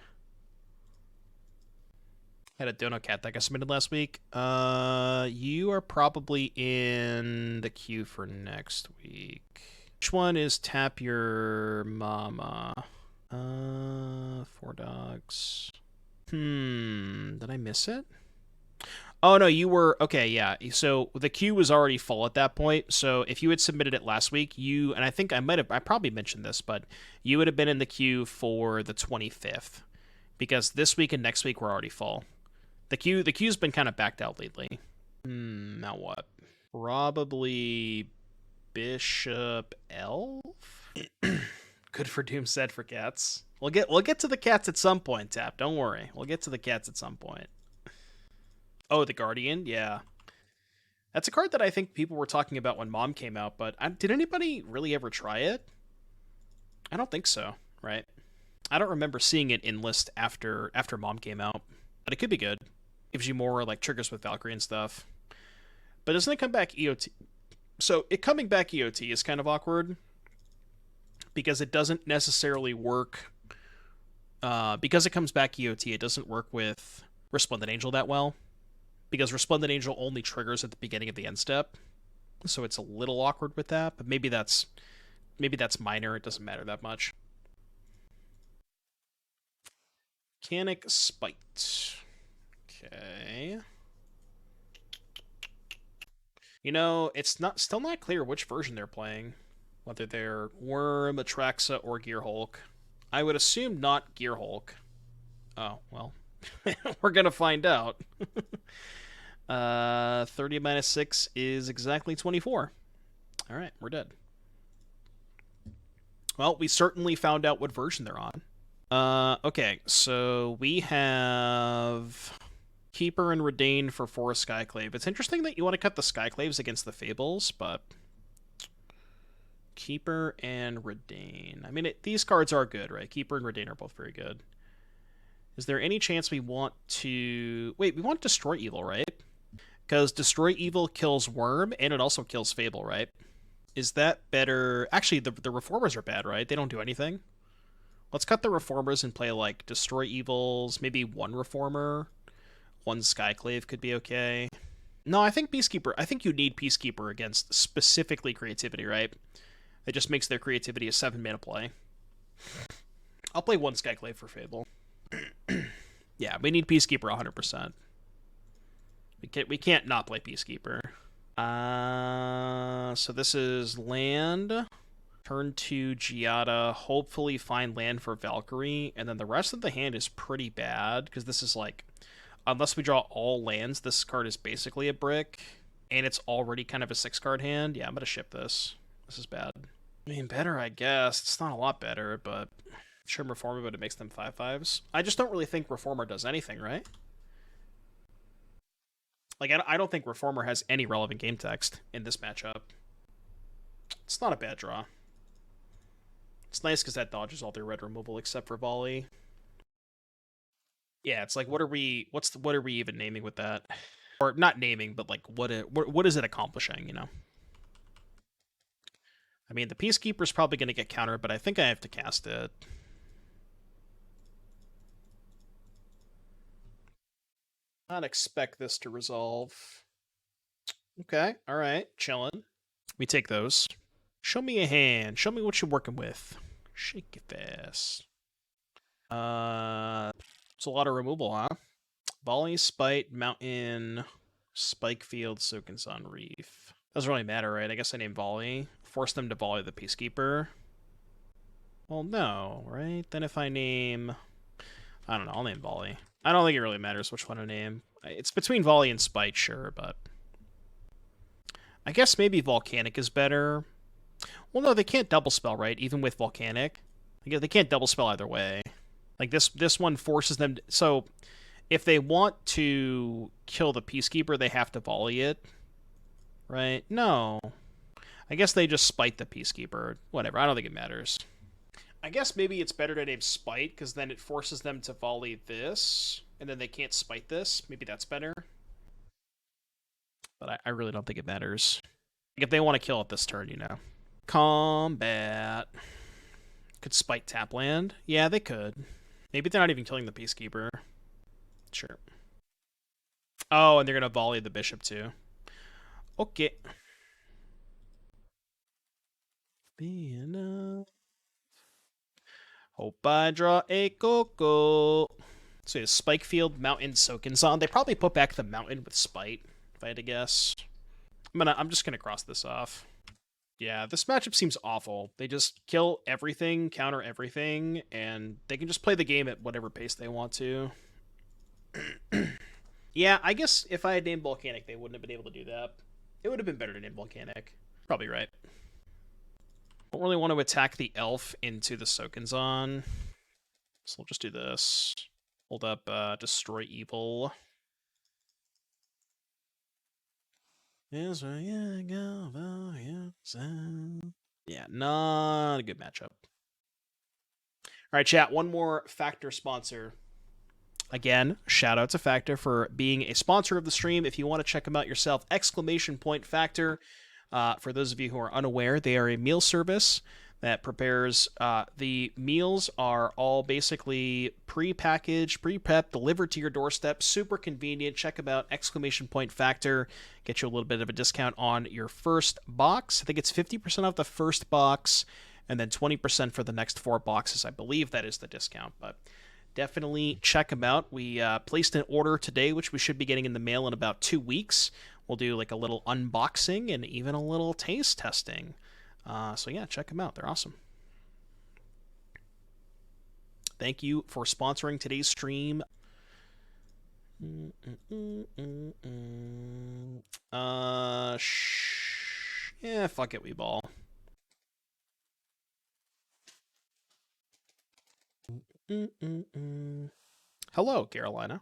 I had a Dono cat deck I submitted last week. You are probably in the queue for next week. which one is tap your mama? 4 dogs. Did I miss it? Oh no, you were okay. Yeah, so the queue was already full at that point. So if you had submitted it last week, and I think I probably mentioned this, but you would have been in the queue for the 25th because this week and next week were already full. The queue's been kind of backed out lately. Now what? Probably Bishop Elf. Good for Doomset for cats. We'll get to the cats at some point, Tap. Don't worry. We'll get to the cats at some point. Oh, the Guardian? Yeah. That's a card that I think people were talking about when Mom came out, but did anybody really ever try it? I don't think so, right? I don't remember seeing it in list after Mom came out, but it could be good. Gives you more like triggers with Valkyrie and stuff. But doesn't it come back EOT? So it coming back EOT is kind of awkward because it doesn't necessarily work. Because it comes back EOT, it doesn't work with Resplendent Angel that well. Because Resplendent Angel only triggers at the beginning of the end step, so it's a little awkward with that. But maybe that's minor. It doesn't matter that much. Mechanic Spite. Okay. You know, it's still not clear which version they're playing, whether they're Worm, Atraxa, or Gear Hulk. I would assume not Gear Hulk. Oh well, we're gonna find out. 30 minus 6 is exactly 24. All right, we're dead. Well, we certainly found out what version they're on. Okay, so we have Keeper and Reidane for 4 Skyclave. It's interesting that you want to cut the Skyclaves against the Fables, but Keeper and Reidane. I mean, these cards are good, right? Keeper and Reidane are both very good. Is there any chance we want to... Wait, we want Destroy Evil, right? Because Destroy Evil kills Worm, and it also kills Fable, right? Is that better? Actually, the Reformers are bad, right? They don't do anything. Let's cut the Reformers and play, like, Destroy Evils, maybe 1 Reformer. 1 Skyclave could be okay. No, I think Peacekeeper... I think you need Peacekeeper against specifically Creativity, right? It just makes their Creativity a 7-mana play. I'll play 1 Skyclave for Fable. Yeah, we need Peacekeeper 100%. We can't not play Peacekeeper. So this is land. Turn to Giada. Hopefully find land for Valkyrie. And then the rest of the hand is pretty bad. Because this is like... Unless we draw all lands, this card is basically a brick. And it's already kind of a 6-card hand. Yeah, I'm going to ship this. This is bad. I mean, better, I guess. It's not a lot better, but... Sure, Reformer, but it makes them 5/5s. I just don't really think Reformer does anything, right? Like, I don't think Reformer has any relevant game text in this matchup. It's not a bad draw. It's nice because that dodges all their red removal except for volley. Yeah, it's like, what are we even naming with that? Or not naming, but like, what is it accomplishing, you know? I mean, the Peacekeeper's probably going to get countered, but I think I have to cast it. Not expect this to resolve. Okay, alright, chillin'. We take those. Show me a hand. Show me what you're working with. Shake it fast. It's a lot of removal, huh? Volley, Spite, Mountain, Spike Field, Soaking Sun, Reef. Doesn't really matter, right? I guess I name Volley. Force them to volley the Peacekeeper. Well, no, right? Then if I name... I don't know, I'll name Volley. I don't think it really matters which one I name. It's between Volley and Spite, sure, but... I guess maybe Volcanic is better. Well, no, they can't double spell, right? Even with Volcanic. They can't double spell either way. Like, this one forces them... So, if they want to kill the Peacekeeper, they have to volley it. Right? No. I guess they just spite the Peacekeeper. Whatever, I don't think it matters. I guess maybe it's better to name Spite, because then it forces them to volley this, and then they can't spite this. Maybe that's better. But I really don't think it matters. Like, if they want to kill it this turn, you know. Combat. Could spite tap land? Yeah, they could. Maybe they're not even killing the Peacekeeper. Sure. Oh, and they're going to volley the Bishop, too. Okay. be enough. Hope I draw a Coco. So yeah, Spikefield, Mountain, Sokinzon. They probably put back the Mountain with Spite, if I had to guess. I'm just gonna cross this off. Yeah, this matchup seems awful. They just kill everything, counter everything, and they can just play the game at whatever pace they want to. Yeah, I guess if I had named Volcanic, they wouldn't have been able to do that. It would have been better to name Volcanic. Probably right. Don't really want to attack the elf into the Sokinzon. So we'll just do this. Hold up, Destroy Evil. Yeah, not a good matchup. All right, chat, one more Factor sponsor. Again, shout out to Factor for being a sponsor of the stream. If you want to check them out yourself, !Factor. For those of you who are unaware, they are a meal service that prepares, the meals are all basically pre-packaged, pre-prepped, delivered to your doorstep, super convenient. Check them out, !Factor. Get you a little bit of a discount on your first box. I think it's 50% off the first box, and then 20% for the next 4 boxes. I believe that is the discount, but definitely check them out. We placed an order today, which we should be getting in the mail in about 2 weeks. We'll do like a little unboxing and even a little taste testing. So yeah, check them out. They're awesome. Thank you for sponsoring today's stream. Yeah, fuck it, we ball. Hello, Carolina.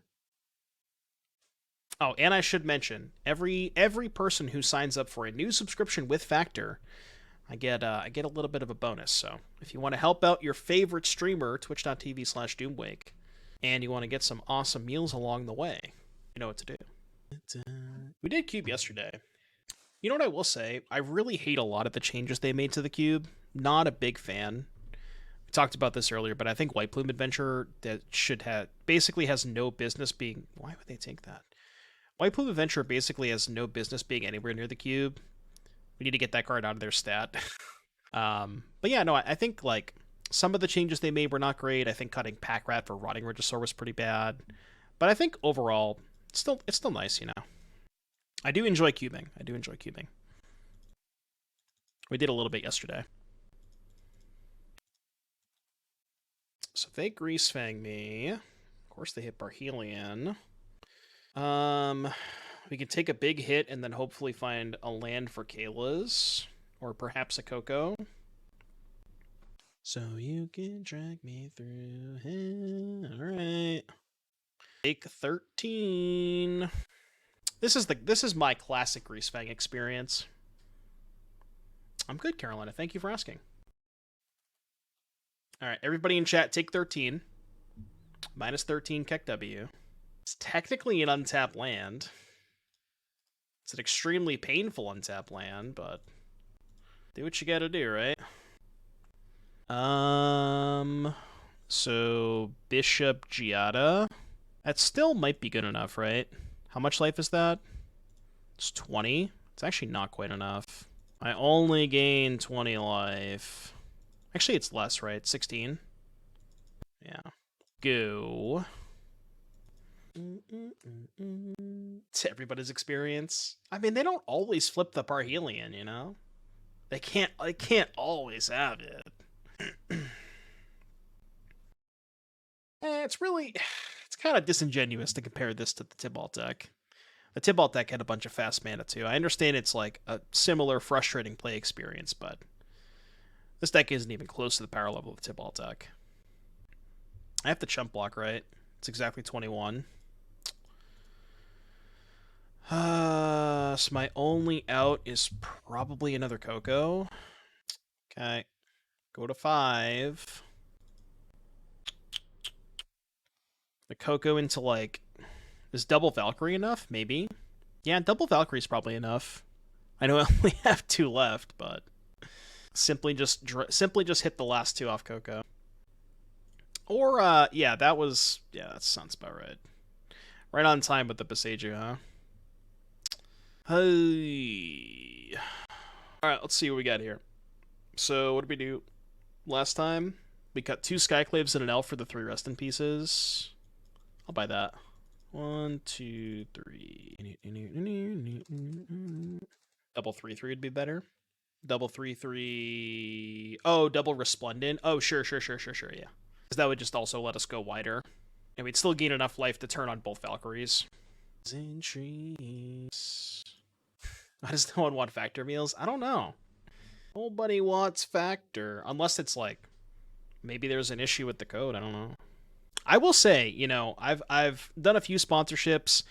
Oh, and I should mention, every person who signs up for a new subscription with Factor, I get a little bit of a bonus. So if you want to help out your favorite streamer, twitch.tv/Doomwake, and you want to get some awesome meals along the way, you know what to do. We did Cube yesterday. You know what I will say? I really hate a lot of the changes they made to the Cube. Not a big fan. We talked about this earlier, but I think White Plume Adventure that basically has no business being... Why would they take that? White Plume Adventure basically has no business being anywhere near the cube. We need to get that card out of their stat. But yeah, no, I think like some of the changes they made were not great. I think cutting Pack Rat for Rotting Regisaur was pretty bad. But I think overall, it's still nice, you know. I do enjoy cubing. We did a little bit yesterday. So they Grease Fang me. Of course they hit Barhelion. We can take a big hit and then hopefully find a land for Kayla's, or perhaps a Coco. So you can drag me through hell. Alright. Take 13. This is my classic Greasefang experience. I'm good, Carolina. Thank you for asking. Alright, everybody in chat, take 13. Minus 13 Keck W. It's technically an untapped land. It's an extremely painful untapped land, but do what you gotta do, right? So Bishop Giada. That still might be good enough, right? How much life is that? It's 20. It's actually not quite enough. I only gain 20 life. Actually, it's less, right? 16. Yeah. Go. To everybody's experience. I mean, they don't always flip the Parhelion, you know? They can't always have it. It's kind of disingenuous to compare this to the Tibalt deck. The Tibalt deck had a bunch of fast mana too. I understand it's like a similar frustrating play experience, but this deck isn't even close to the power level of the Tibalt deck. I have the chump block, right? It's exactly 21. So my only out is probably another Coco. Okay. Go to 5. The Coco into like... Is double Valkyrie enough? Maybe. Yeah, double Valkyrie is probably enough. I know I only have 2 left, but... Simply just hit the last 2 off Coco. Or, yeah, that sounds about right. Right on time with the Boseiju, huh? Hey. Alright, let's see what we got here. So what did we do last time? We cut 2 Skyclaves and an elf for the 3 rest in pieces. I'll buy that. 1, 2, 3. Double 3/3 would be better. Double 3/3. Oh, double Resplendent. Oh, sure, yeah. Because that would just also let us go wider. And we'd still gain enough life to turn on both Valkyries. Why does no one want factor meals? I don't know. Nobody wants factor. Unless it's like, maybe there's an issue with the code. I don't know. I will say, you know, I've done a few sponsorships.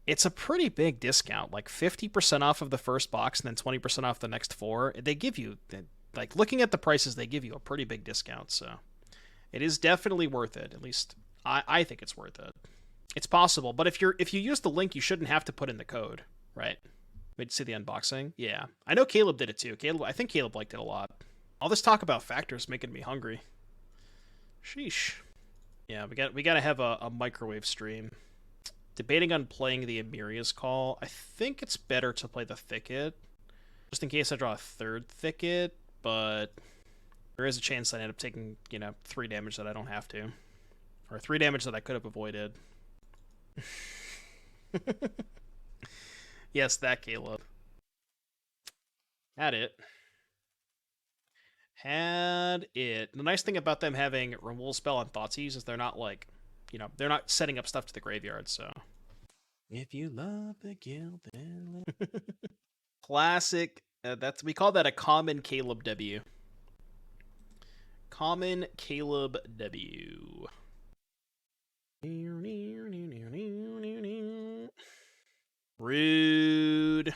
It's a pretty big discount, like 50% off of the first box and then 20% off the next 4. They give you, like, looking at the prices, they give you a pretty big discount. So it is definitely worth it. At least I think it's worth it. It's possible, but if you use the link, you shouldn't have to put in the code, right? Wait to see the unboxing. Yeah, I know Caleb did it too. I think Caleb liked it a lot. All this talk about factors making me hungry. Sheesh. Yeah, we gotta have a microwave stream. Debating on playing the Emeria's Call. I think it's better to play the Thicket, just in case I draw a 3rd Thicket, but there is a chance I end up taking, 3 damage that I don't have to. Or 3 damage that I could have avoided. Yes, that Caleb. Had it. The nice thing about them having removal spell on Thoughtseize is they're not like, they're not setting up stuff to the graveyard, so. If you love the guild, then... Classic. We call that a common Caleb W. Common Caleb W. Rude.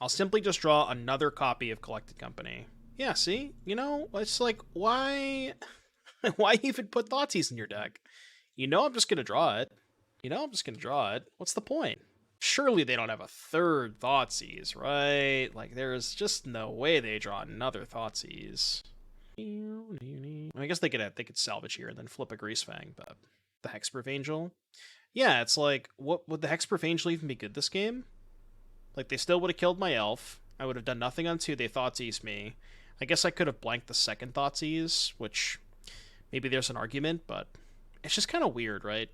I'll simply just draw another copy of Collected Company. Yeah, see? It's like, why even put Thoughtseize in your deck? I'm just gonna draw it. What's the point? Surely they don't have a 3rd Thoughtseize, right? Like, there's just no way they draw another Thoughtseize. I guess they could salvage here and then flip a Greasefang, but the Hexproof Angel? Yeah, it's like, what would the Hexproof Angel even be good this game? Like, they still would have killed my elf. I would have done nothing on 2. They Thoughtseize me. I guess I could have blanked the 2nd Thoughtseize, which maybe there's an argument, but it's just kind of weird, right?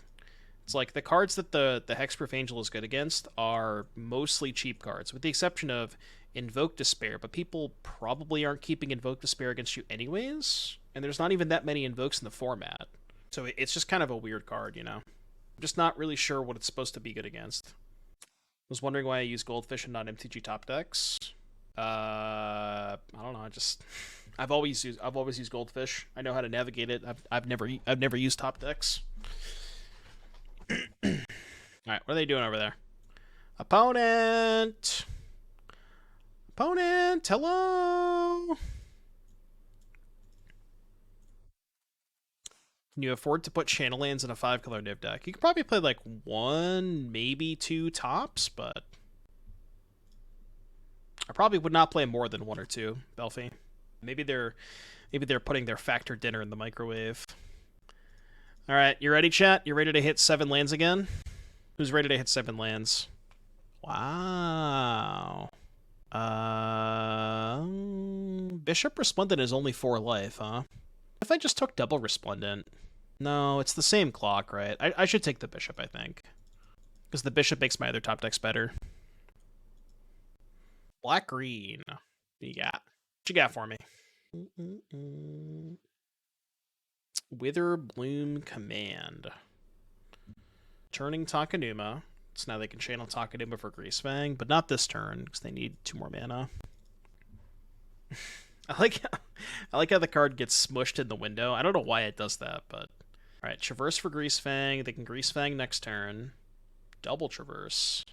It's like the cards that the Hexproof Angel is good against are mostly cheap cards, with the exception of Invoke Despair, but people probably aren't keeping Invoke Despair against you anyways, and there's not even that many Invokes in the format. So it's just kind of a weird card, I'm just not really sure what it's supposed to be good against. I was wondering why I use Goldfish and not MTG top decks. I don't know. I've always used Goldfish. I know how to navigate it. I've never used top decks. All right, what are they doing over there? Opponent, hello. Can you afford to put Channel Lands in a 5-color Niv deck? You could probably play like 1, maybe 2 tops, but I probably would not play more than 1 or 2, Belfie. Maybe they're putting their factor dinner in the microwave. All right, you ready, chat? You ready to hit 7 lands again? Who's ready to hit 7 lands? Wow. Bishop Resplendent is only 4 life, huh? If I just took double Resplendent. No, it's the same clock, right? I should take the Bishop, I think. Because the Bishop makes my other top decks better. Black-green. What you got? What you got for me? Wither Bloom Command. Turning Takenuma. So now they can channel Takenuma for Greasefang, but not this turn, because they need 2 more mana. I like how the card gets smushed in the window. I don't know why it does that, but... Alright, Traverse for Greasefang. They can Greasefang next turn. Double Traverse.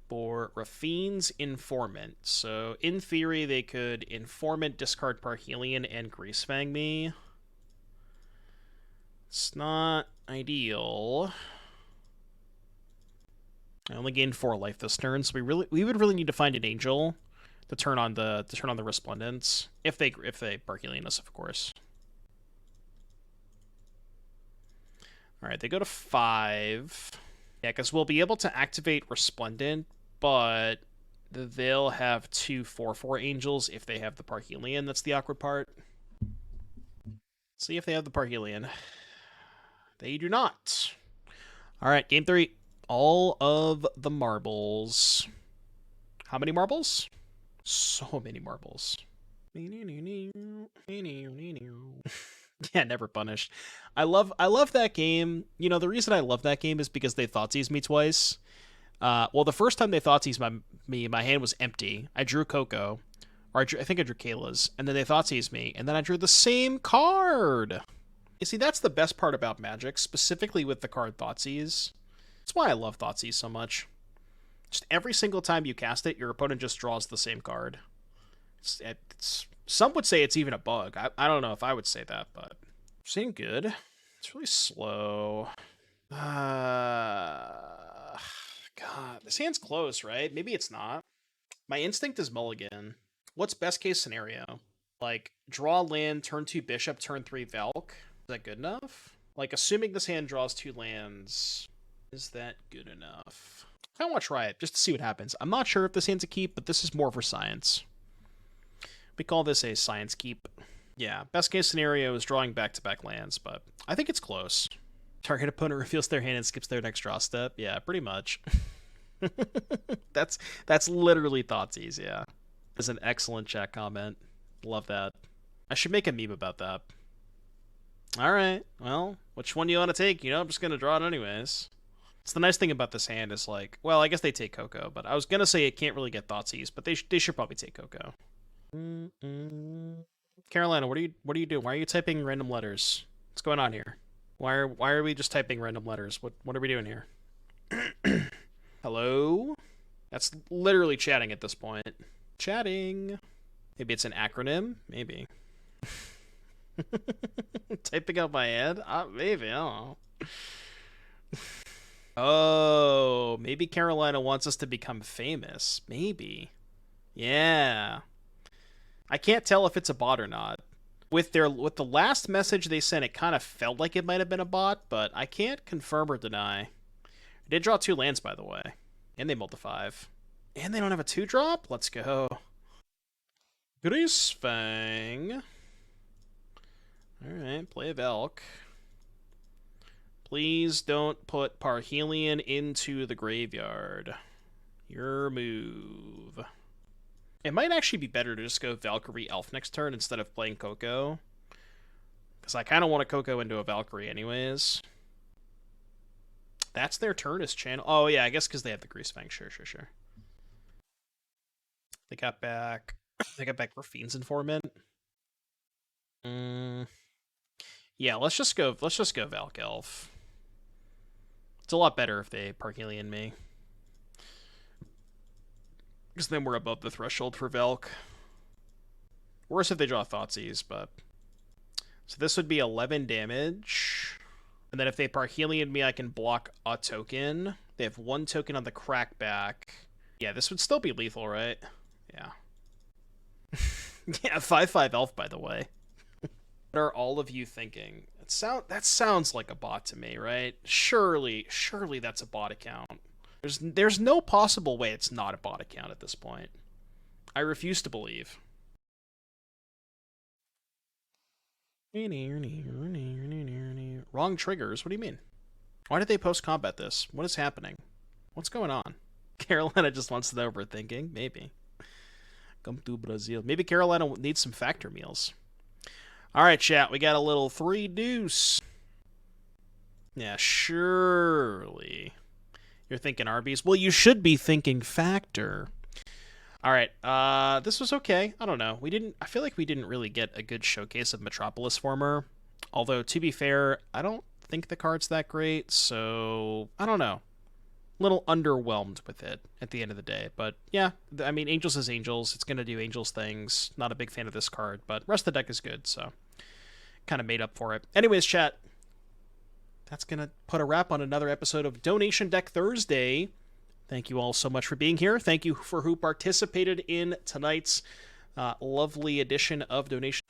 For Rafine's Informant. So, in theory, they could Informant, discard Parhelion, and Greasefang me. It's not ideal. I only gained 4 life this turn, so we would really need to find an Angel to turn on the Resplendents. If they Parhelion us, of course. Alright, they go to 5. Yeah, because we'll be able to activate Resplendent, but they'll have 2 4/4 angels if they have the Parhelion. That's the awkward part. See if they have the Parhelion. They do not. All right, game 3. All of the marbles. How many marbles? So many marbles. Yeah, never punished. I love that game. You know, the reason I love that game is because they Thoughtseize me twice. Well, the first time they Thoughtseize me, my hand was empty. I drew Coco. Or I think I drew Kayla's. And then they Thoughtseize me. And then I drew the same card. You see, that's the best part about Magic, specifically with the card Thoughtseize. That's why I love Thoughtseize so much. Just every single time you cast it, your opponent just draws the same card. Some would say it's even a bug. I don't know if I would say that, but seemed good. It's really slow. God, this hand's close, right? Maybe it's not. My instinct is mulligan. What's best case scenario? Like, draw land, turn 2 bishop, turn 3 Valk. Is that good enough? Like, assuming this hand draws 2 lands, is that good enough? I want to try it, just to see what happens. I'm not sure if this hand's a keep, but this is more for science. We call this a science keep. Yeah, best case scenario is drawing back-to-back lands, but I think it's close. Target opponent reveals their hand and skips their next draw step. Yeah, pretty much. That's literally Thoughtseize, yeah. That's an excellent chat comment. Love that. I should make a meme about that. Alright, well, which one do you want to take? You know, I'm just going to draw it anyways. It's the nice thing about this hand is like, well, I guess they take Coco, but I was going to say it can't really get Thoughtseize, but they should probably take Coco. Carolina, what are you doing? Why are you typing random letters? What's going on here? Why are we just typing random letters? What are we doing here? Hello? That's literally chatting at this point. Chatting. Maybe it's an acronym? Maybe. Typing out my head? Maybe, I don't know. Oh, maybe Carolina wants us to become famous. Maybe. Yeah. I can't tell if it's a bot or not. With the last message they sent, it kind of felt like it might have been a bot, but I can't confirm or deny. I did draw 2 lands, by the way. And they mulled to 5. And they don't have a 2-drop? Let's go. Greasefang. Alright, play a Valk. Please don't put Parhelion into the graveyard. Your move. It might actually be better to just go Valkyrie Elf next turn instead of playing Coco. Because I kind of want to Coco into a Valkyrie anyways. That's their turn as channel. Oh, yeah, I guess because they have the Greasefang. Sure. They got back Rafine's Informant. Yeah, let's just go Valk Elf. It's a lot better if they Parhelion me. Because then we're above the threshold for Valk. Worse if they draw Thoughtseize, but... So this would be 11 damage. And then if they Parhelion me, I can block a token. They have 1 token on the crackback. Yeah, this would still be lethal, right? Yeah. Yeah, 5/5 elf, by the way. What are all of you thinking? That sounds like a bot to me, right? Surely that's a bot account. There's no possible way it's not a bot account at this point. I refuse to believe. Wrong triggers? What do you mean? Why did they post-combat this? What is happening? What's going on? Carolina just wants to know we're thinking? Maybe. Come to Brazil. Maybe Carolina needs some factor meals. Alright, chat. We got a little 3 deuce. Yeah, surely. You're thinking Arby's? Well, you should be thinking factor. Alright, this was okay. I don't know. I feel like we didn't really get a good showcase of Metropolis Former. Although, to be fair, I don't think the card's that great, so I don't know. A little underwhelmed with it at the end of the day. But yeah, I mean, Angels is Angels. It's going to do Angels things. Not a big fan of this card, but rest of the deck is good, so kind of made up for it. Anyways, chat, that's going to put a wrap on another episode of Donation Deck Thursday. Thank you all so much for being here. Thank you for who participated in tonight's lovely edition of Donation.